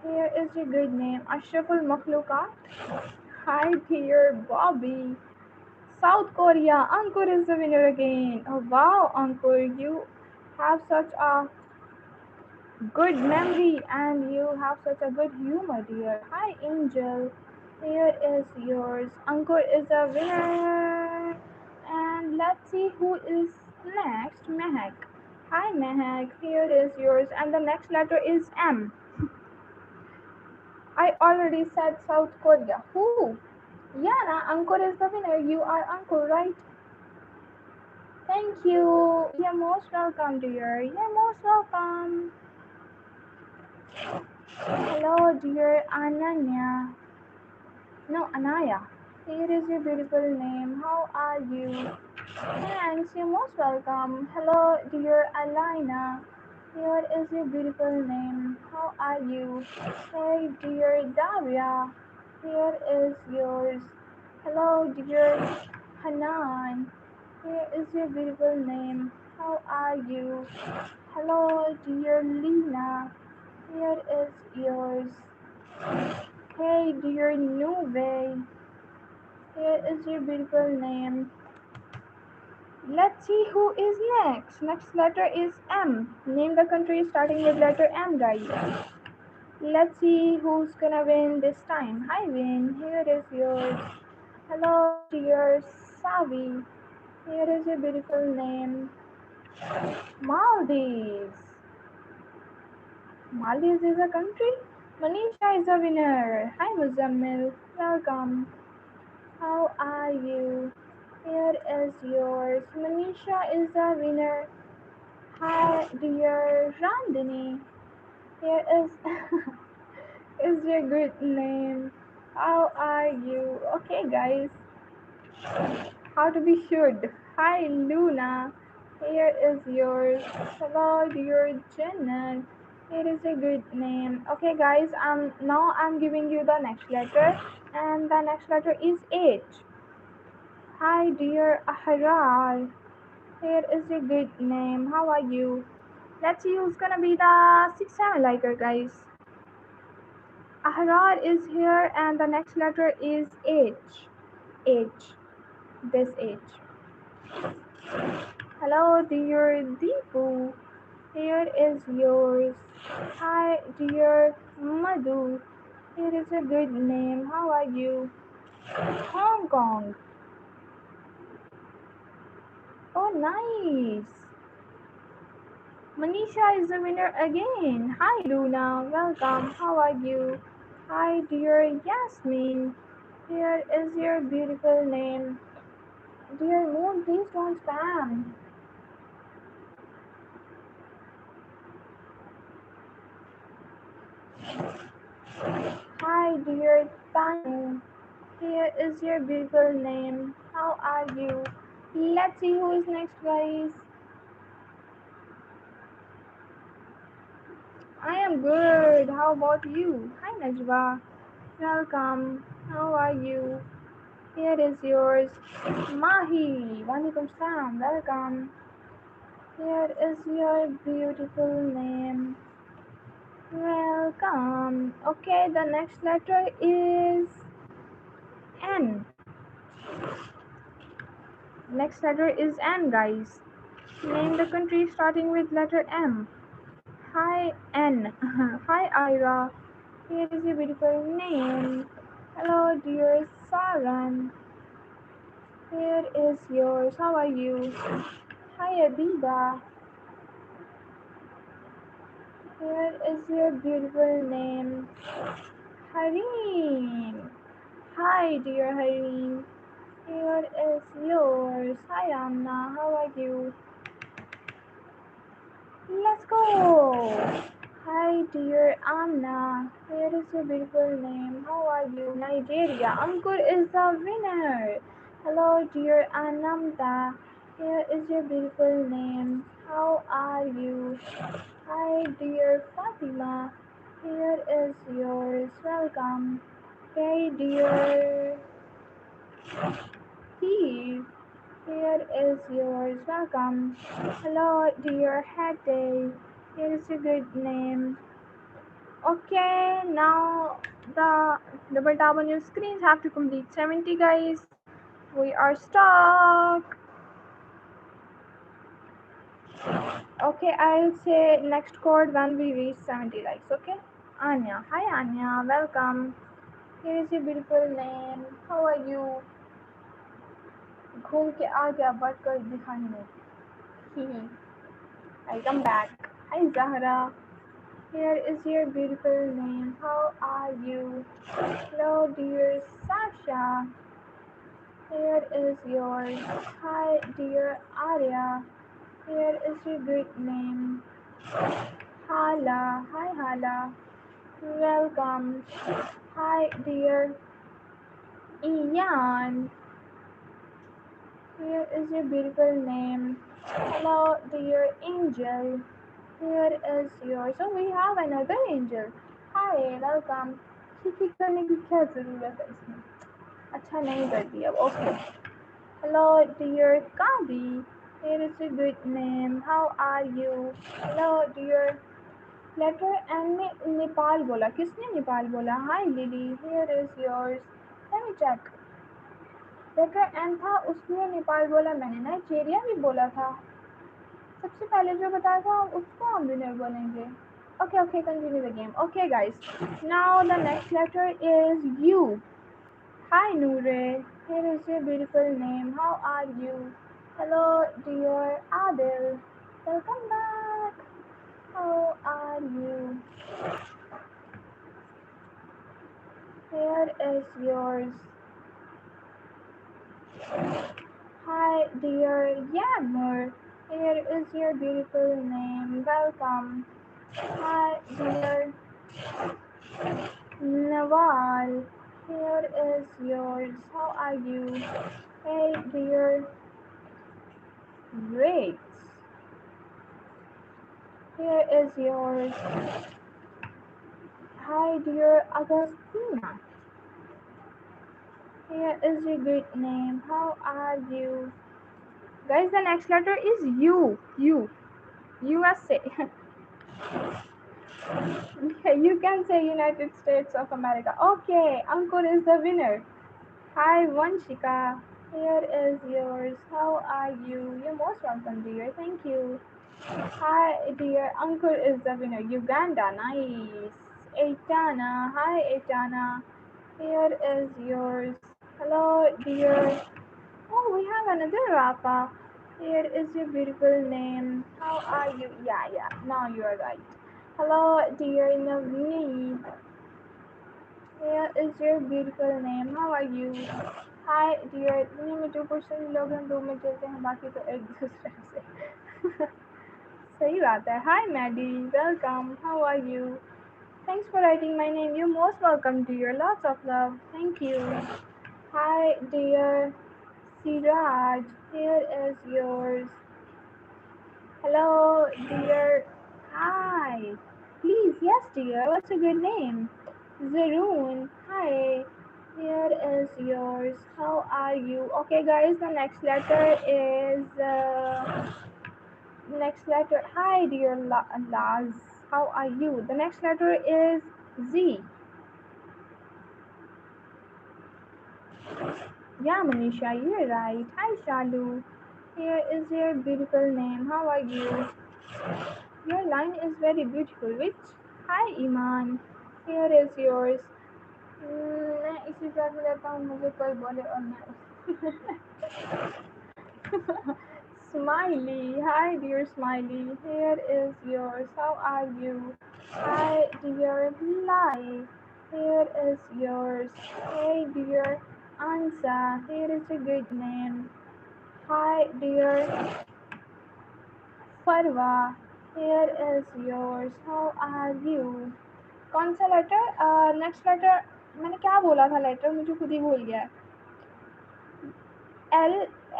Here is your good name. Ashraful Makhlukat. Hi, dear Bobby. South Korea. Ankur is the winner again. Oh, wow, Ankur. You have such a good memory and you have such a good humor, dear. Hi, Angel. Here is yours. Ankur is a winner. And let's see who is next. Mehak. Hi, Mehak. Here is yours. And the next letter is M. I already said South Korea. Who? Yeah, Ankur is the winner. You are Ankur, right? Thank you. You're most welcome, dear. You're most welcome. Hello, dear Ananya. No, Anaya. Here is your beautiful name. How are you? Thanks, you're most welcome. Hello, dear Alina. Here is your beautiful name. How are you? Hey, dear Daria. Here is yours. Hello, dear Hanan. Here is your beautiful name. How are you? Hello, dear Lena. Here is yours. Hey, dear Nuve. Here is your beautiful name. Let's see who is next. Next letter is M. Name the country starting with letter M, guys. Let's see who's gonna win this time. Hi, Win. Here is yours. Hello, dear Savi. Here is your beautiful name. Maldives. Maldives is a country? Manisha is a winner. Hi, Muzammil. Welcome. How are you? Here is yours. Manisha is a winner. Hi, dear Randini. Here is is your good name. How are you? Okay, guys. How to be should. Hi, Luna. Here is yours. Hello, dear Janet. It is a good name. Okay, guys. Now I'm giving you the next letter, and the next letter is H. Hi, dear Ahrar. Here is a good name. How are you? Let's see who's gonna be the 6-7 liker, guys. Ahrar is here, and the next letter is H. H. This H. Hello, dear Deepu. Here is yours. Hi, dear Madhu. It is a good name. How are you? Hong Kong. Oh, nice. Manisha is the winner again. Hi, Luna. Welcome. How are you? Hi, dear Yasmin. Here is your beautiful name. Dear Moon, please don't spam. Hi, dear Tanu. Here is your beautiful name. How are you? Let's see who is next, guys. I am good. How about you? Hi, Najwa. Welcome. How are you? Here is yours. Mahi. Walaikum salam. Welcome. Here is your beautiful name. Welcome. Okay, the next letter is N. Next letter is N, guys. Name the country starting with letter M. Hi, N. Hi, Ira. Here is your beautiful name. Hello, dear Saran. Here is yours. How are you? Hi, Abiba. Here is your beautiful name. Hareen. Hi, dear Hareen. Here is yours. Hi, Anna. How are you? Let's go. Hi, dear Anna. Here is your beautiful name. How are you? Nigeria. Ankur is the winner. Hello, dear Anamta. Here is your beautiful name. How are you? Hi, dear Fatima. Here is yours. Welcome. Hey, dear Steve. Here is yours. Welcome. Hello, dear Hattie. Here is your good name. Okay, now the double tap on your screens have to complete 70, guys. We are stuck. Okay, I'll say next code when we reach 70 likes. Okay, Anya. Hi, Anya. Welcome. Here is your beautiful name. How are you? घूम के आ गया बढ़ कर दिखाने I come back. Hi, Zahra. Here is your beautiful name. How are you? Hello, dear Sasha. Here is yours. Hi, dear Arya. Here is your good name. Hala. Hi, Hala. Welcome. Hi, dear Ian. Here is your beautiful name. Hello, dear Angel. Here is yours. So we have another angel. Hi, welcome. ठीक करने की क्या ज़रूरत है इसमें अच्छा नहीं कर दिया okay Hello, dear Kadi. Here is a good name. How are you? Hello, dear. Letter N में नेपाल बोला किसने नेपाल बोला Hi, Lily. Here is yours. Let me check. Letter N था उसने नेपाल बोला मैंने नाइजीरिया भी बोला था सबसे पहले जो बताया था उसको हम विनर बोलेंगे okay continue the game okay guys now the next letter is U hi Noore here is your beautiful name how are you hello dear Adil welcome back how are you here is yours hi dear Yammer here is your beautiful name welcome hi dear Nawal, here is yours. How are you? Hey, dear Riggs, here is yours. Hi, dear Agustina. Here is your good name. How are you? Guys, the next letter is U. U. USA. You can say United States of America. Okay, Ankur is the winner. Hi, Vanshika. Here is yours. How are you? You're most welcome, dear. Thank you. Hi, dear. Uncle is the winner. Uganda, nice. Etana, hi, Etana. Here is yours. Hello, dear. Oh, we have another Rafa. Here is your beautiful name. How are you? Yeah, yeah. Now you are right. Hello, dear Navneet. Here is your beautiful name. How are you? Hi, dear. दुनिया में 2% लोग हैं, दो में चलते हैं, बाकी तो एक दूसरे से सही बात है. Hi, Maddie. Welcome. How are you? Thanks for writing my name. You're most welcome, dear. Lots of love. Thank you. Hi, dear Siraj. Here is yours. Hello, dear. Hi. Please, yes, dear. What's a good name? Zaroon. Hi. Here is yours. How are you? Okay, guys. The next letter is next letter. Hi, dear Laz. How are you? The next letter is Z. Yeah, Manisha, you're right. Hi, Shalu. Here is your beautiful name. How are you? Your line is very beautiful. Which? Hi, Iman. Here is yours. मैं इसी साथ में रहता हूँ मुझे कोई बोले और मैं Smiley. Hi, dear Smiley. Here is yours. How are you? Hi, dear Lai. Here is yours. Hey, dear Ansa. Here is a good name. Hi, dear Farwa. Here is yours. How are you? कौन सा letter next letter मैंने क्या बोला था letter मुझे खुद ही भूल गया एल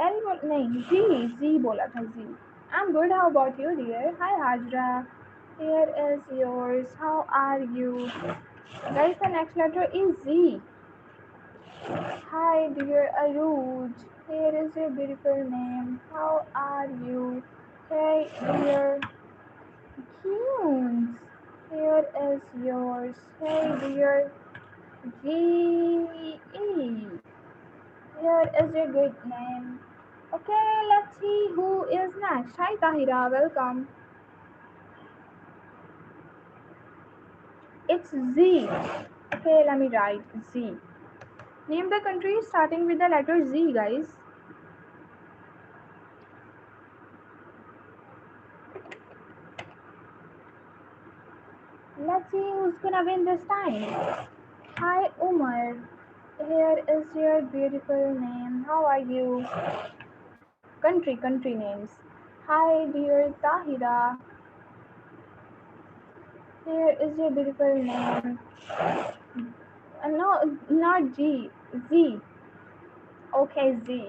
एल नहीं जी जी बोला था जी I am good how about you dear hi Hajra here is yours how are you guys the next letter is G hi dear Arooj here is your beautiful name how are you hey dear Tunes. Here is yours. Hey dear G.E. Here is your good name. Okay, let's see who is next. Hi Tahira, welcome. It's Z. Okay, let me write Z. Name the country starting with the letter Z, guys. Let's see who's gonna win this time. Hi Umar. Here is your beautiful name. How are you? Country names. Hi dear Tahira. Here is your beautiful name. No, not G. Z. Okay, Z.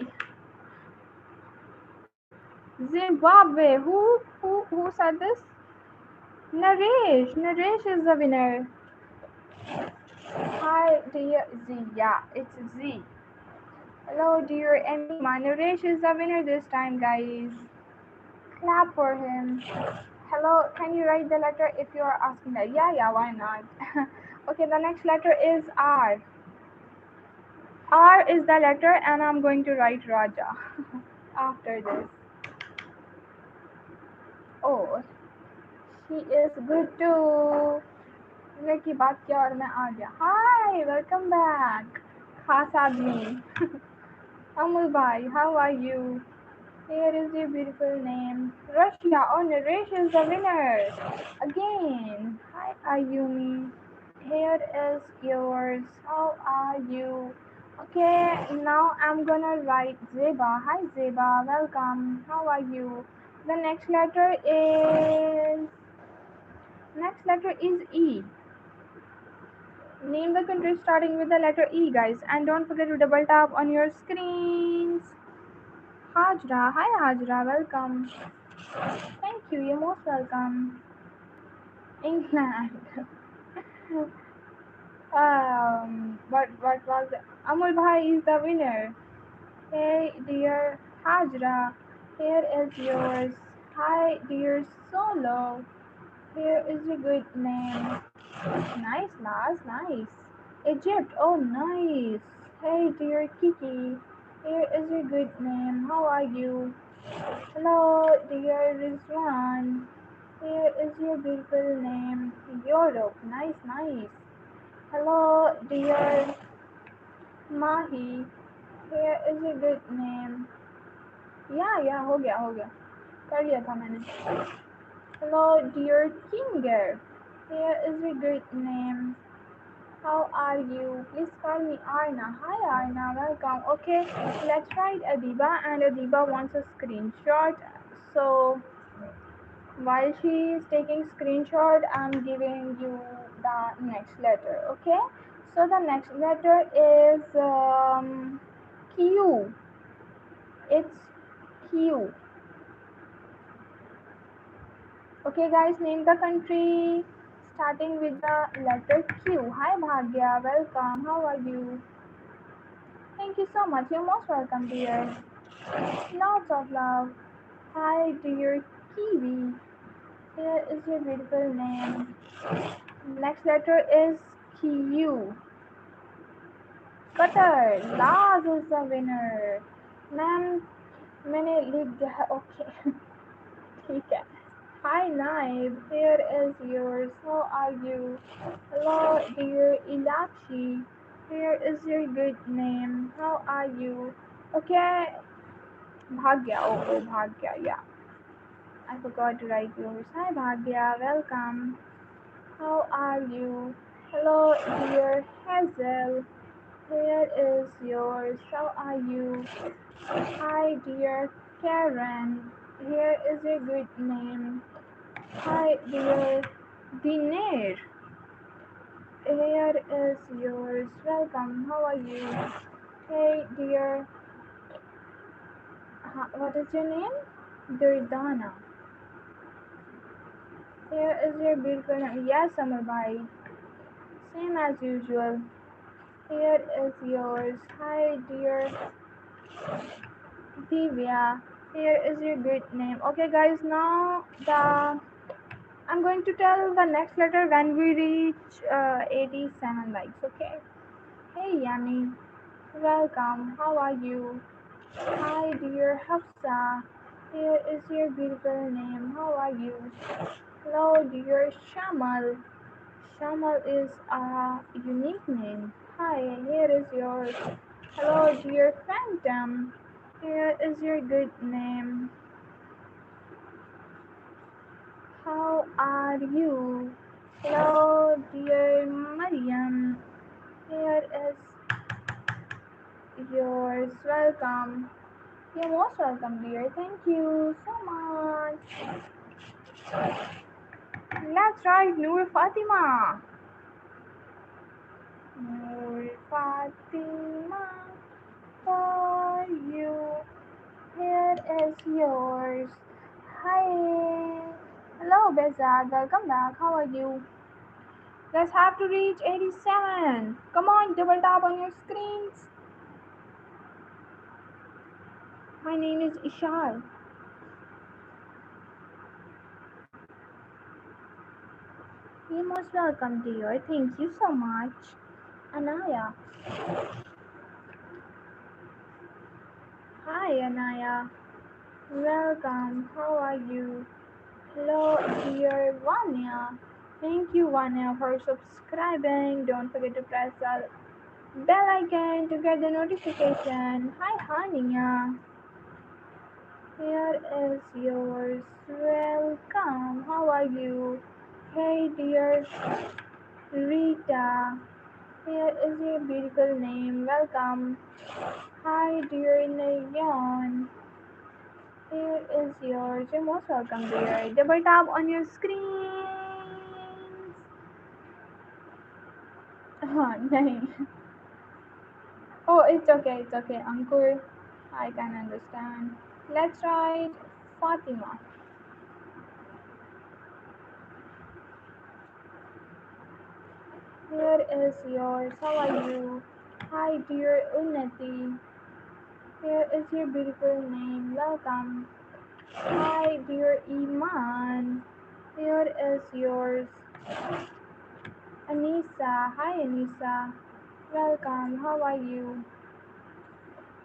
Zimbabwe. Who said this? Naresh. Naresh is the winner. Hi dear Z. Yeah, it's Z. Hello dear Emma. Naresh is the winner this time, guys. Clap for him. Hello, can you write the letter if you are asking that? Yeah, why not? Okay, the next letter is R. R is the letter and I'm going to write Raja after this. Oh, she is good too. की बात किया और मैं आ गया. Hi, welcome back. खास आदमी. Amul bhai, how are you? Here is your beautiful name. Russia. Oh, Naresh is the winner. Again. Hi, Ayumi. Here is yours. How are you? Okay, now I'm gonna write Zeba. Hi, Zeba. Welcome. How are you? The next letter is E. Name the country starting with the letter E, guys, and don't forget to double tap on your screens. Hajra. Hi, Hajra. Welcome. Thank you. You're most welcome. England. What was it? Amul Bhai is the winner. Hey, dear Hajra. Here is yours. Hi, dear Solo. Here is your good name. Nice, Laz. Nice. Egypt. Oh, nice. Hey, dear Kiki. Here is your good name. How are you? Hello, dear Rizwan. Here is your beautiful name. Europe. Nice, nice. Hello, dear Mahi. Here is your good name. Yeah, हो गया कर लिया था मैंने. Hello, dear Kinger. Here is your good name. How are you? Please call me Arna. Hi Arna, welcome. Okay, let's write Adiba, and Adiba wants a screenshot. So while she is taking screenshot, I'm giving you the next letter. Okay, so the next letter is Q. It's Q. Okay guys, name the country starting with the letter Q. Hi Bhagya, welcome. How are you? Thank you so much. You're most welcome, dear. Lots of love. Hi, dear Kiwi. Here is your beautiful name. Next letter is Q. Qatar. Laz is the winner. Ma'am मैंने लिख दिया है. Okay. ठीक है. Hi, Naib. Here is yours. How are you? Hello, dear Ilakshi. Here is your good name. How are you? Okay. Bhagya. Oh, Bhagya. Yeah. I forgot to write yours. Hi, Bhagya. Welcome. How are you? Hello, dear Hazel. Here is yours. How are you? Hi, dear Karen. Here is your good name. Hi, dear Dinesh. Here is yours. Welcome. How are you? Hey, dear. What is your name? Durdana. Here is your beautiful name. Yes, Samar bhai. Same as usual. Here is yours. Hi, dear Divya. Here is your good name. Okay, guys. Now I'm going to tell the next letter when we reach 87 likes. Okay. Hey, Yami. Welcome. How are you? Hi, dear Hafsa. Here is your beautiful name. How are you? Hello, dear Shamal. Shamal is a unique name. Hi, here is yours. Hello, dear Phantom. Here is your good name. How are you? Hello, dear Mariam. Here is yours. Welcome. You're most welcome, dear. Thank you so much. Let's write Noor Fatima. Noor Fatima, for you. Here is yours. Hi. Hello, Bezad. Welcome back. How are you? Let's have to reach 87. Come on, double tap on your screens. My name is Ishal. You're most welcome, dear. Thank you so much. Anaya. Hi, Anaya. Welcome. How are you? Hello, dear Vanya. Thank you, Vanya, for subscribing. Don't forget to press the bell icon to get the notification. Hi, Hania. Here is yours. Welcome. How are you? Hey, dear Rita. Here is your beautiful name. Welcome. Hi, dear Nayan. Here is yours. You're most welcome, dear. Double tap on your screens. नहीं. Oh, it's okay. Ankur, I can understand. Let's write Fatima. Here is yours. How are you? Hi, dear Unnati. Here is your beautiful name. Welcome. Hi, dear Iman. Here is yours. Anissa. Hi, Anissa. Welcome. How are you?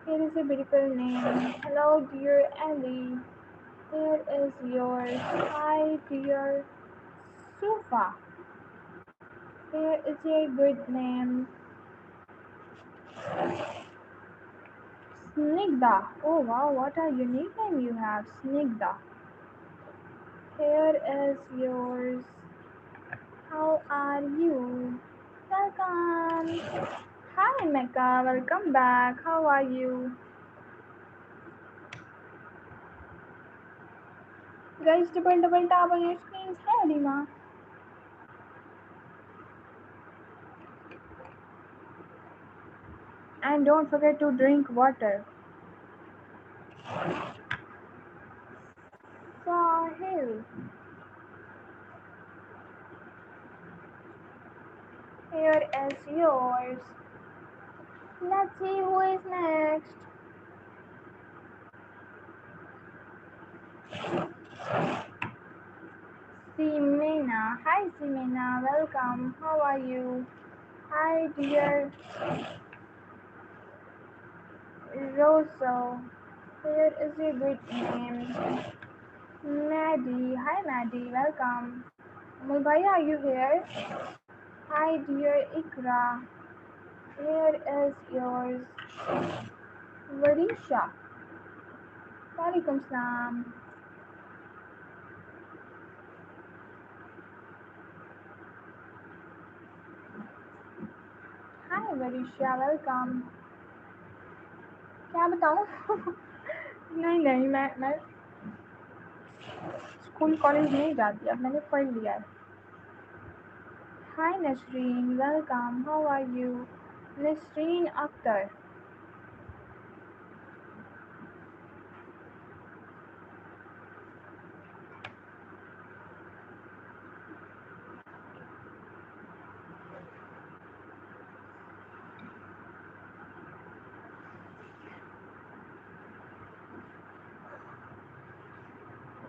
Here is a beautiful name. Hello, dear Ellie. Here is yours. Hi, dear Sufa. Here is a good name. Snigdha. Oh wow, what a unique name you have, Snigdha. Here is yours. How are you? Welcome. Hi, Mecca. Welcome back. How are you? Guys, double tap on your screens. Hi, Alima. And don't forget to drink water. Sahil. Here is yours. Let's see who is next. Simena. Hi, Simena. Welcome. How are you? Hi, dear Rosso. Here is a good name. Maddie. Hi, Maddie. Welcome. Mulbhai, are you here? Hi, dear Ikra. Here is yours. Varisha. Walaikum salam. Hi, Varisha. Welcome. क्या बताऊँ नहीं नहीं मैं school college नहीं जाती अब मैंने पढ़ लिया है Hi Nasreen, welcome. How are you? Nasreen Akhtar.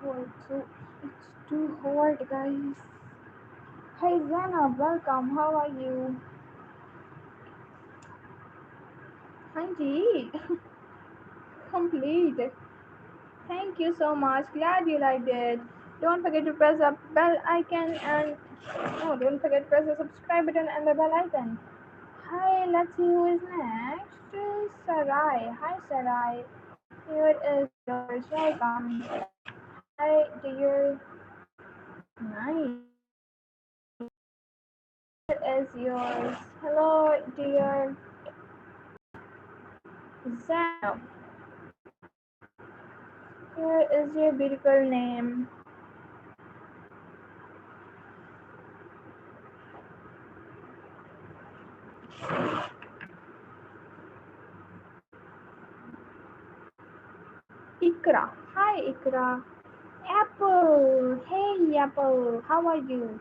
Oh, it's too hot, guys. Hi Zainab, welcome. How are you? Hanji, complete. Thank you so much. Glad you liked it. Don't forget to press the bell icon and no, don't forget to press the subscribe button and the bell icon. Hi, let's see who is next. Sarai. Hi, Sarai. Here is yours. Welcome. Hi, dear. Nice. Here is yours. Hello, dear Zainab. Here is your beautiful name. Ikra. Hi, Ikra. Apple. Hey, Apple. How are you?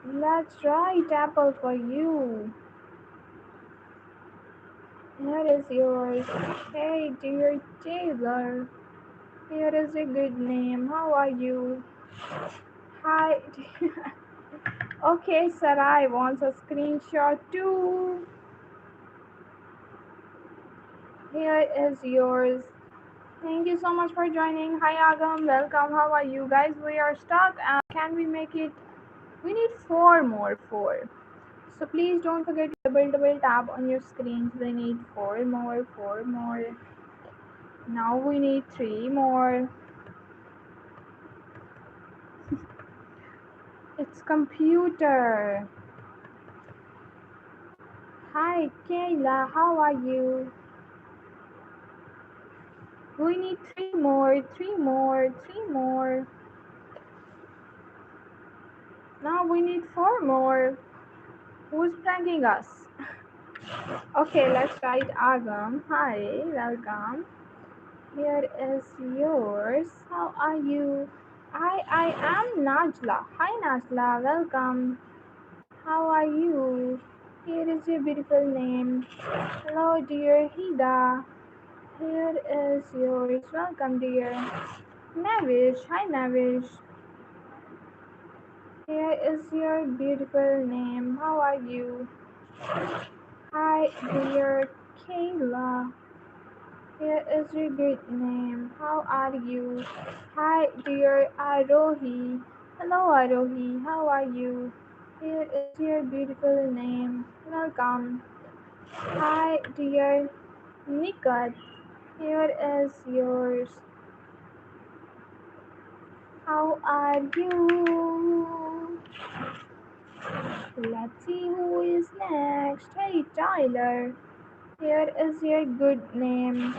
Let's write Apple for you. Here is yours. Hey, dear Taylor. Here is a good name. How are you? Hi. Okay, Sarai wants a screenshot too. Here is yours. Thank you so much for joining. Hi Agam, welcome. How are you guys? We are stuck. Can we make it? We need four more. Four. So please don't forget to double tap on your screens. We need four more. Four more. Now we need three more. It's computer. Hi Kayla, how are you? We need three more. Three more. Three more. Now we need four more. Who's pranking us? Okay, let's write Agam. Hi, welcome. Here is yours. How are you? I am Najla. Hi Najla, welcome. How are you? Here is your beautiful name. Hello dear Hida. Here is yours. Welcome dear. Navish. Hi Navish. Here is your beautiful name. How are you? Hi, dear Kayla. Here is your good name. How are you? Hi, dear Arohi. Hello, Arohi. How are you? Here is your beautiful name. Welcome. Hi, dear Nikat. Here is yours. How are you? Let's see who is next. Hey, Tyler. Here is your good name.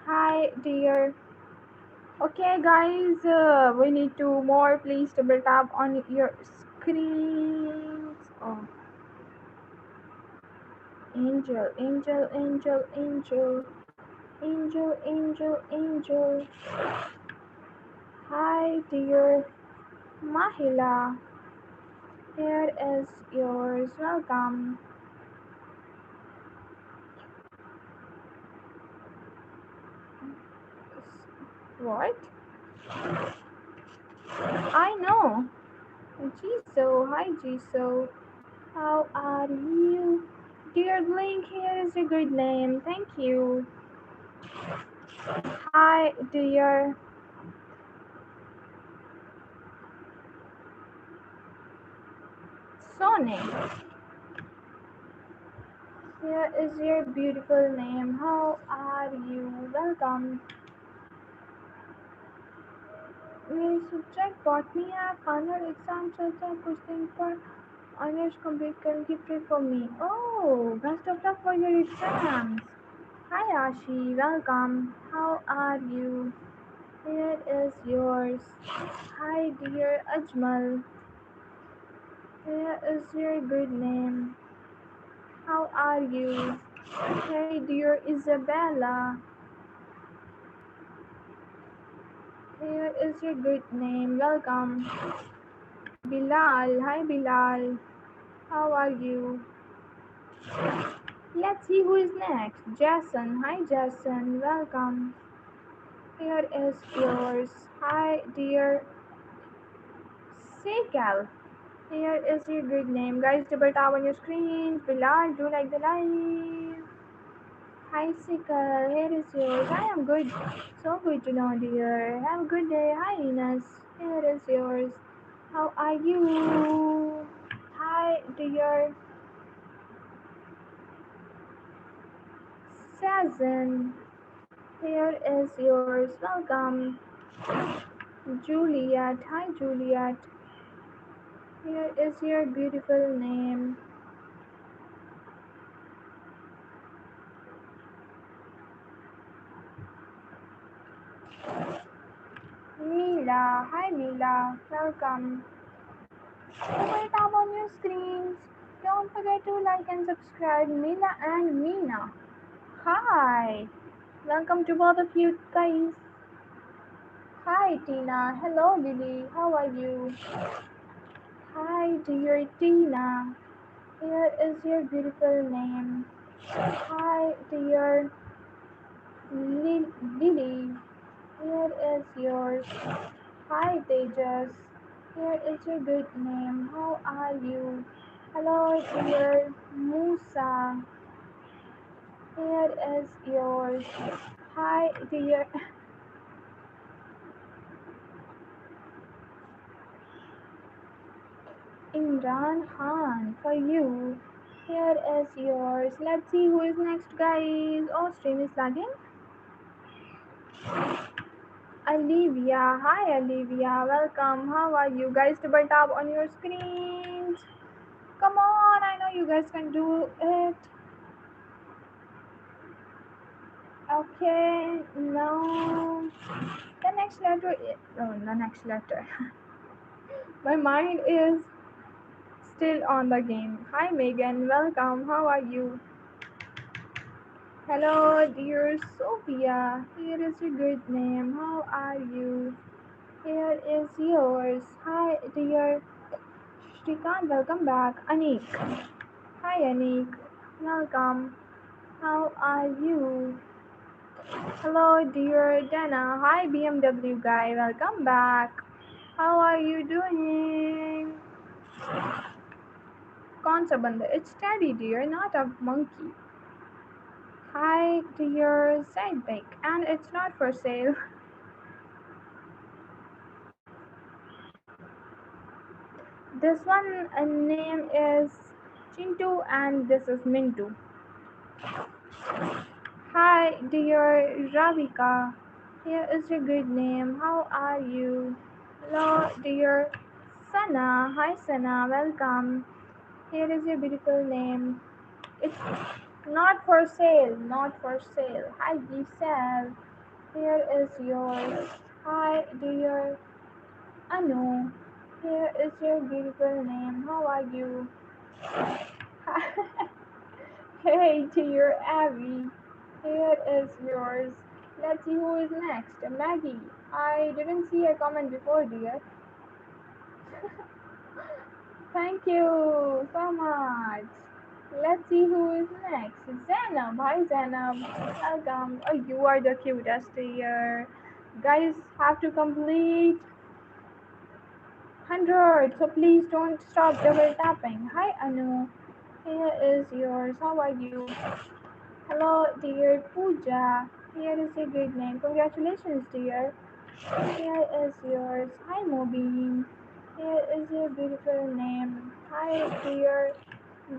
Hi, dear. Okay, guys, we need to more. Please double tap on your screens. Oh, angel, angel, angel, angel, angel, angel, angel. Hi, dear Mahila. Here is yours. Welcome. What? I know. Jiso. Hi, Jiso. How are you? Dear Blink, here is a good name. Thank you. Hi, dear Sonic. Here is your beautiful name. How are you? Welcome. मेरे subject botany है final exam चलते हैं कुछ दिन पर honors complete करेंगे pray for me. Oh, best of luck for your exams. Hi Ashi, welcome. How are you? Here is yours. Hi dear Ajmal. Here is your good name. How are you? Hey dear Isabella. Here is your good name. Welcome. Bilal. Hi Bilal. How are you? Let's see who is next. Jason. Hi Jason. Welcome. Here is yours. Hi dear Sekal. Here is your good name. Guys, double tap on your screens. Bilal, do like the live. Hi Sekal. Here is yours. I am good. So good to know, dear. Have a good day. Hi Ines. Here is yours. How are you? Hi, dear Sazen. Here is yours. Welcome. Juliet. Hi, Juliet. Here is your beautiful name. Mila. Hi, Mila. Welcome. Double tap on your screens. Don't forget to like and subscribe. Mila and Mina. Hi. Welcome to both of you guys. Hi, Tina. Hello, Lily. How are you? Hi, dear Tina. Here is your beautiful name. Hi, dear Lily. Here is yours. Hi, Tejas. Here is your good name. How are you? Hello, dear Musa. Here is yours. Hi, dear Imran Khan. For you. Here is yours. Let's see who is next, guys. Oh, stream is lagging. Olivia. Hi, Olivia. Welcome. How are you guys? Double tap on your screens. Come on. I know you guys can do it. Okay. No. The next letter. Oh, the next letter. My mind is still on the game. Hi, Megan. Welcome. How are you? Hello, dear Sophia. Here is your good name. How are you? Here is yours. Hi, dear Shrikant. Welcome back. Anik. Hi, Anik. Welcome. How are you? Hello, dear Dana. Hi, BMW guy. Welcome back. How are you doing? कौन सा बंदर? It's Teddy dear, not a monkey. Hi dear Sandbank, and it's not for sale. This one name is Chintu, and this is Mintu. Hi dear Ravika, here is your good name. How are you? Hello dear Sana. Hi Sana, welcome. Here is your beautiful name. It's not for sale, not for sale. Hi Giselle. Here is yours. Hi dear Anu. Here is your beautiful name. How are you? Hey dear Abby. Here is yours. Let's see who is next. Maggie. I didn't see a comment before, dear. Thank you so much. Let's see who is next. Zainab. Hi Zainab. Welcome. Oh, you are the cutest here. Guys have to complete 100. So please don't stop double tapping. Hi Anu. Here is yours. How are you? Hello dear Pooja. Here is a good name. Congratulations dear. Here is yours. Hi Mobeen. Here is your beautiful name. Hi dear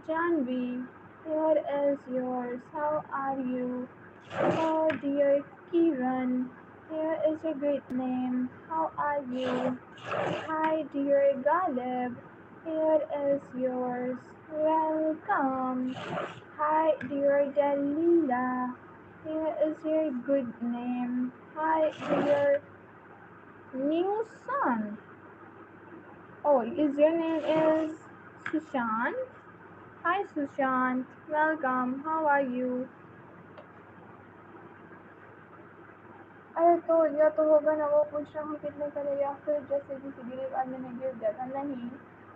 Janvi. Here is yours. How are you? Hello dear Kiran. Here is a great name. How are you? Hi dear Galib. Here is yours. Welcome. Hi dear Dalila. Here is your good name. Hi dear new son. Oh, is your name is Sushant? Hi Sushant. Welcome. How are you? अरे तो या तो होगा ना वो पूछ रहा हूँ कितने करे या फिर जैसे किसी गरीब आदमी ने गिफ्ट दिया था नहीं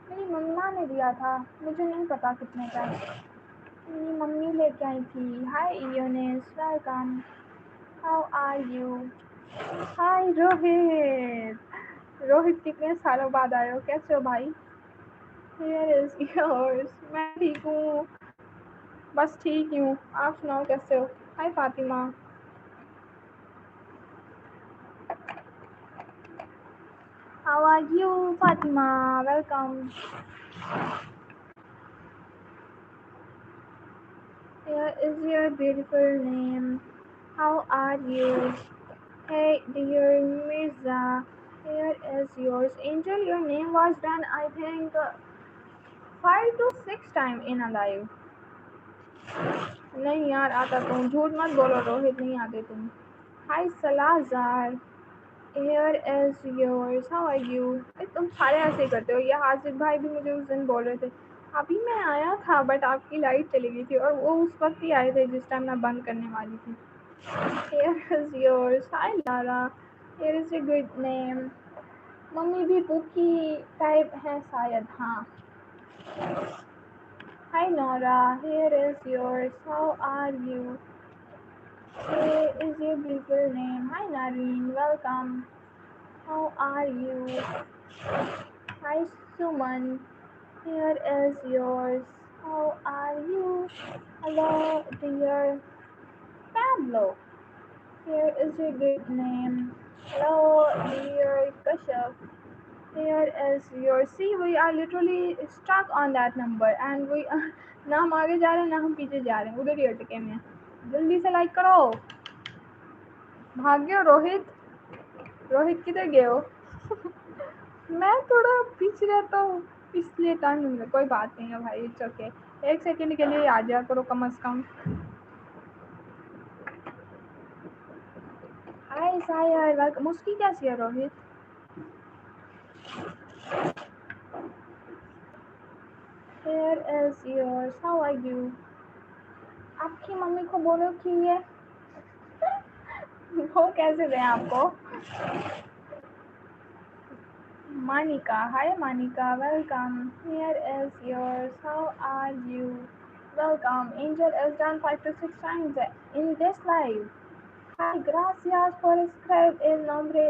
मेरी मम्मा ने दिया था मुझे नहीं पता कितने का मेरी मम्मी लेके आई थी hi Younis welcome how are you hi Rohit Rohit कितने सालों बाद आए हो कैसे हो भाई हियर इज योर्स मैं ठीक हूँ बस ठीक ही हूँ आप सुनाओ कैसे हो hi Fatima how are you Fatima welcome here is your beautiful name how are you hey dear Mirza here is yours angel your name was done I think 5 to 6 times in a live नहीं यार आता तुम झूठ मत बोलो रोहित नहीं आते तुम हाय Salazar here is yours how are you तुम सारे ऐसे ही करते हो ये हासिफ भाई भी मुझे उस दिन बोल रहे थे अभी मैं आया था बट आपकी लाइट चली गई थी और वो उस वक्त ही आए थे जिस टाइम मैं बंद करने वाली थी here is yours hi Lara here is a good name mummy भी पुकी टाइप है शायद हाँ hi Nora here is yours how are you here is your beautiful name hi Nareen welcome how are you hi Suman here is yours how are you hello dear Pablo here is your good name hello dear Kashyap here is your see we are literally stuck on that number and we ना हम आगे जा रहे हैं ना हम पीछे जा रहे हैं उधर ही अटके हुए हैं जल्दी से लाइक करो भाग गए हो रोहित रोहित किधर गए हो मैं थोड़ा पीछे रहता हूँ इसलिए टाइम नहीं मिला कोई बात नहीं है भाई इट्स ओके 1 सेकंड के लिए आ जाया करो कम से कम हाय सायर वेलकम उसकी कैसी है Rohit here is yours how are you आपकी मम्मी को बोलो कि ये वो कैसे दें आपको Monica hi Monica welcome here is yours how are you welcome Angel is done 5 to 6 times in this live hi gracias por escribir el nombre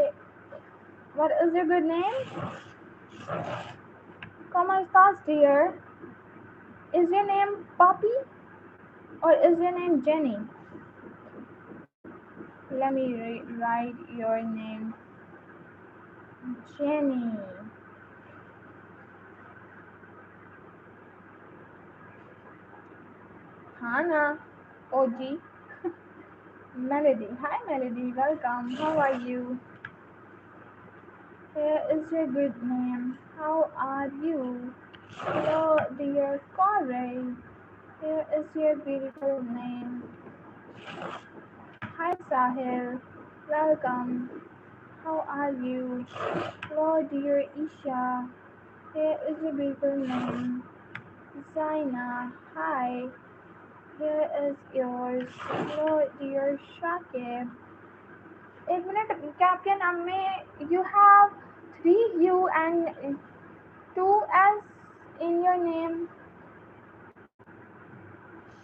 what is your good name ¿Cómo estás dear Is your name Poppy or is your name Jenny? Let me write your name. Jenny. Hannah. OG. Melody. Hi Melody, welcome. How are you? Here is your good name. How are you? Hello, dear Corey. Here is your beautiful name. Hi Sahil. Welcome. How are you? Hello, dear Isha. Here is your beautiful name. Zaina. Hi. Here is yours. Hello, dear Shakib. एक minute क्या आपके नाम में you have 3 U and 2 S in your name?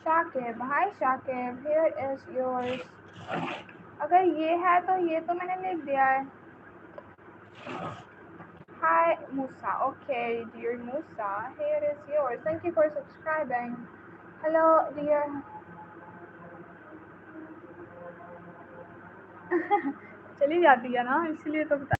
Shakib. Hi Shakib. Here is yours. अगर ये है तो ये तो मैंने लिख दिया है. Hi Musa. Okay, dear Musa. Here is yours. Thank you for subscribing. Hello, dear. चली जाती है ना इसलिए तो बता.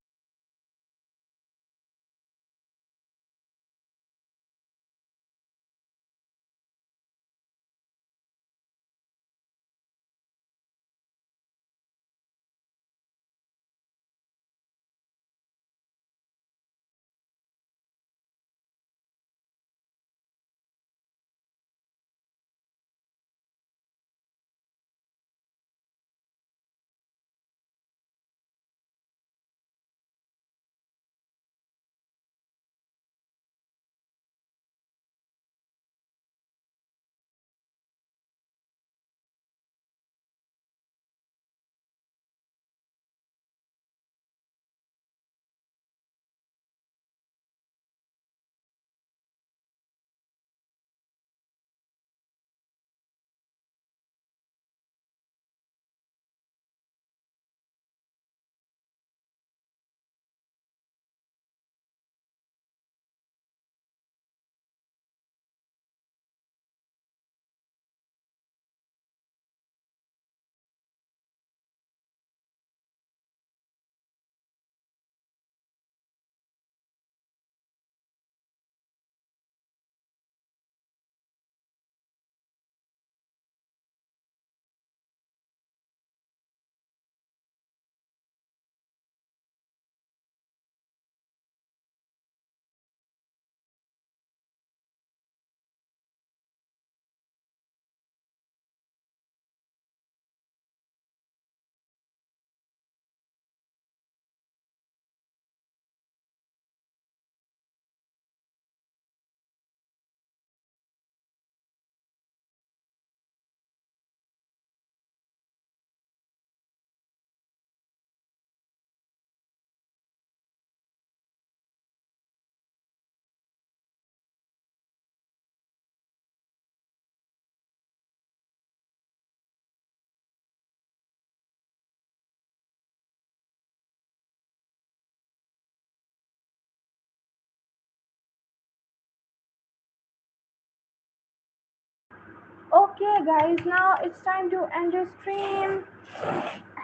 Okay, guys, now it's time to end the stream.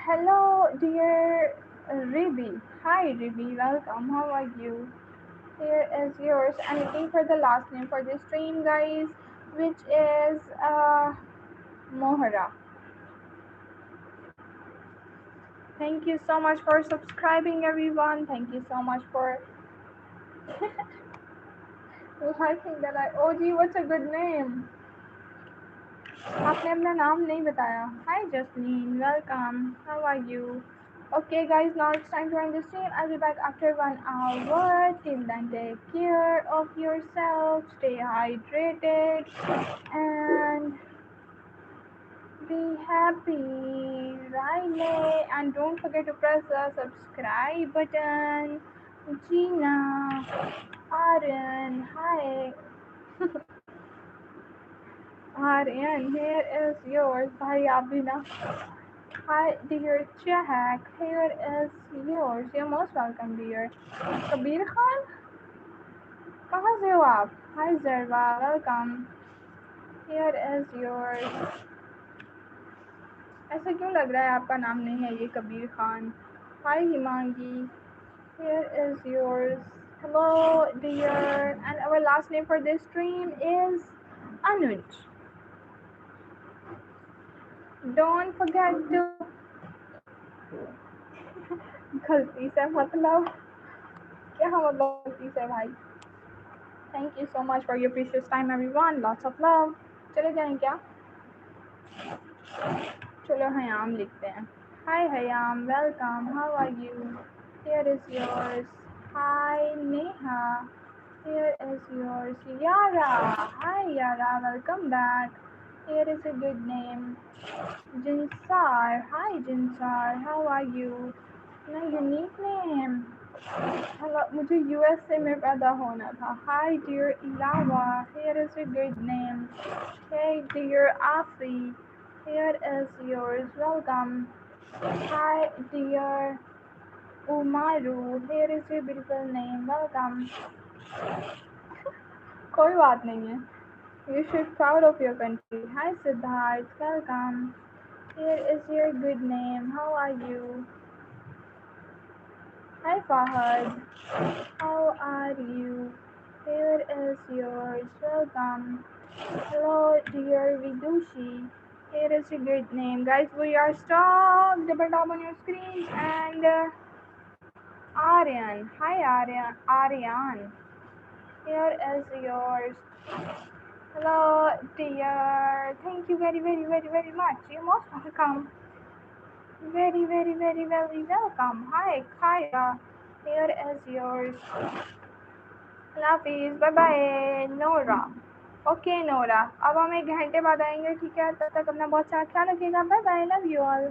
Hello, dear Ribi. Hi, Ribi. Welcome. How are you? Here is yours. I'm looking for the last name for this stream, guys, which is Mohara. Thank you so much for subscribing, everyone. Thank you so much for liking that. OG, what's a good name? आपने अपना नाम नहीं बताया. Hi, Jasmine. Welcome. How are you? Okay, guys, now it's time to end the stream. I'll be back after 1 hour. Till then, take care of yourself, stay hydrated, and be happy. Riley, and don't forget to press the subscribe button. Gina, Aaron, hi. Aryan, here is yours. Bhai Abina. Hi, dear Jack. Here is yours. You're most welcome, dear. Kabir Khan? कहाँ से हो आप? Hi Zarwa, welcome. Here is yours. ऐसा क्यों लग रहा है आपका नाम नहीं है ये Kabir Khan? Hi Himangi. Here is yours. Hello dear. And our last name for this stream is Anuj. Don't forget to गलती से मतलब क्या मतलब गलती से भाई? Thank you so much for your precious time everyone. Lots of love. चले जाएं क्या? चलो हयाम लिखते हैं. Hi Hayam, welcome. How are you? Here is yours. Hi Neha. Here is yours. Yara. Hi Yara, welcome back. Here is a good name. Jinsar. Hi Jinsar. How are you? My unique name. Hello, मुझे USA में पैदा होना था. Hi dear Ilawa. Here is a good name. Hey dear Afi. Here is yours. Welcome. Hi dear Umaru. Here is your beautiful name. Welcome. कोई बात नहीं है. You should be proud of your country. Hi Siddharth. Welcome. Here is your good name. How are you? Hi Fahad. How are you? Here is yours. Welcome. Hello dear Vidushi. Here is your good name. Guys, we are stopped. Double tap on your screens and Aryan. Hi Aryan. Aryan. Here is yours. Hello dear. Thank you very much. You're most welcome. Very welcome. Hi Kaya. Here is yours. Hafiz. Bye bye Nora. Okay Nora, अब हम 1 घंटे बाद आएंगे, ठीक है? तब तक अपना बहुत सारा ख्याल रखिएगा. Bye bye, love you all.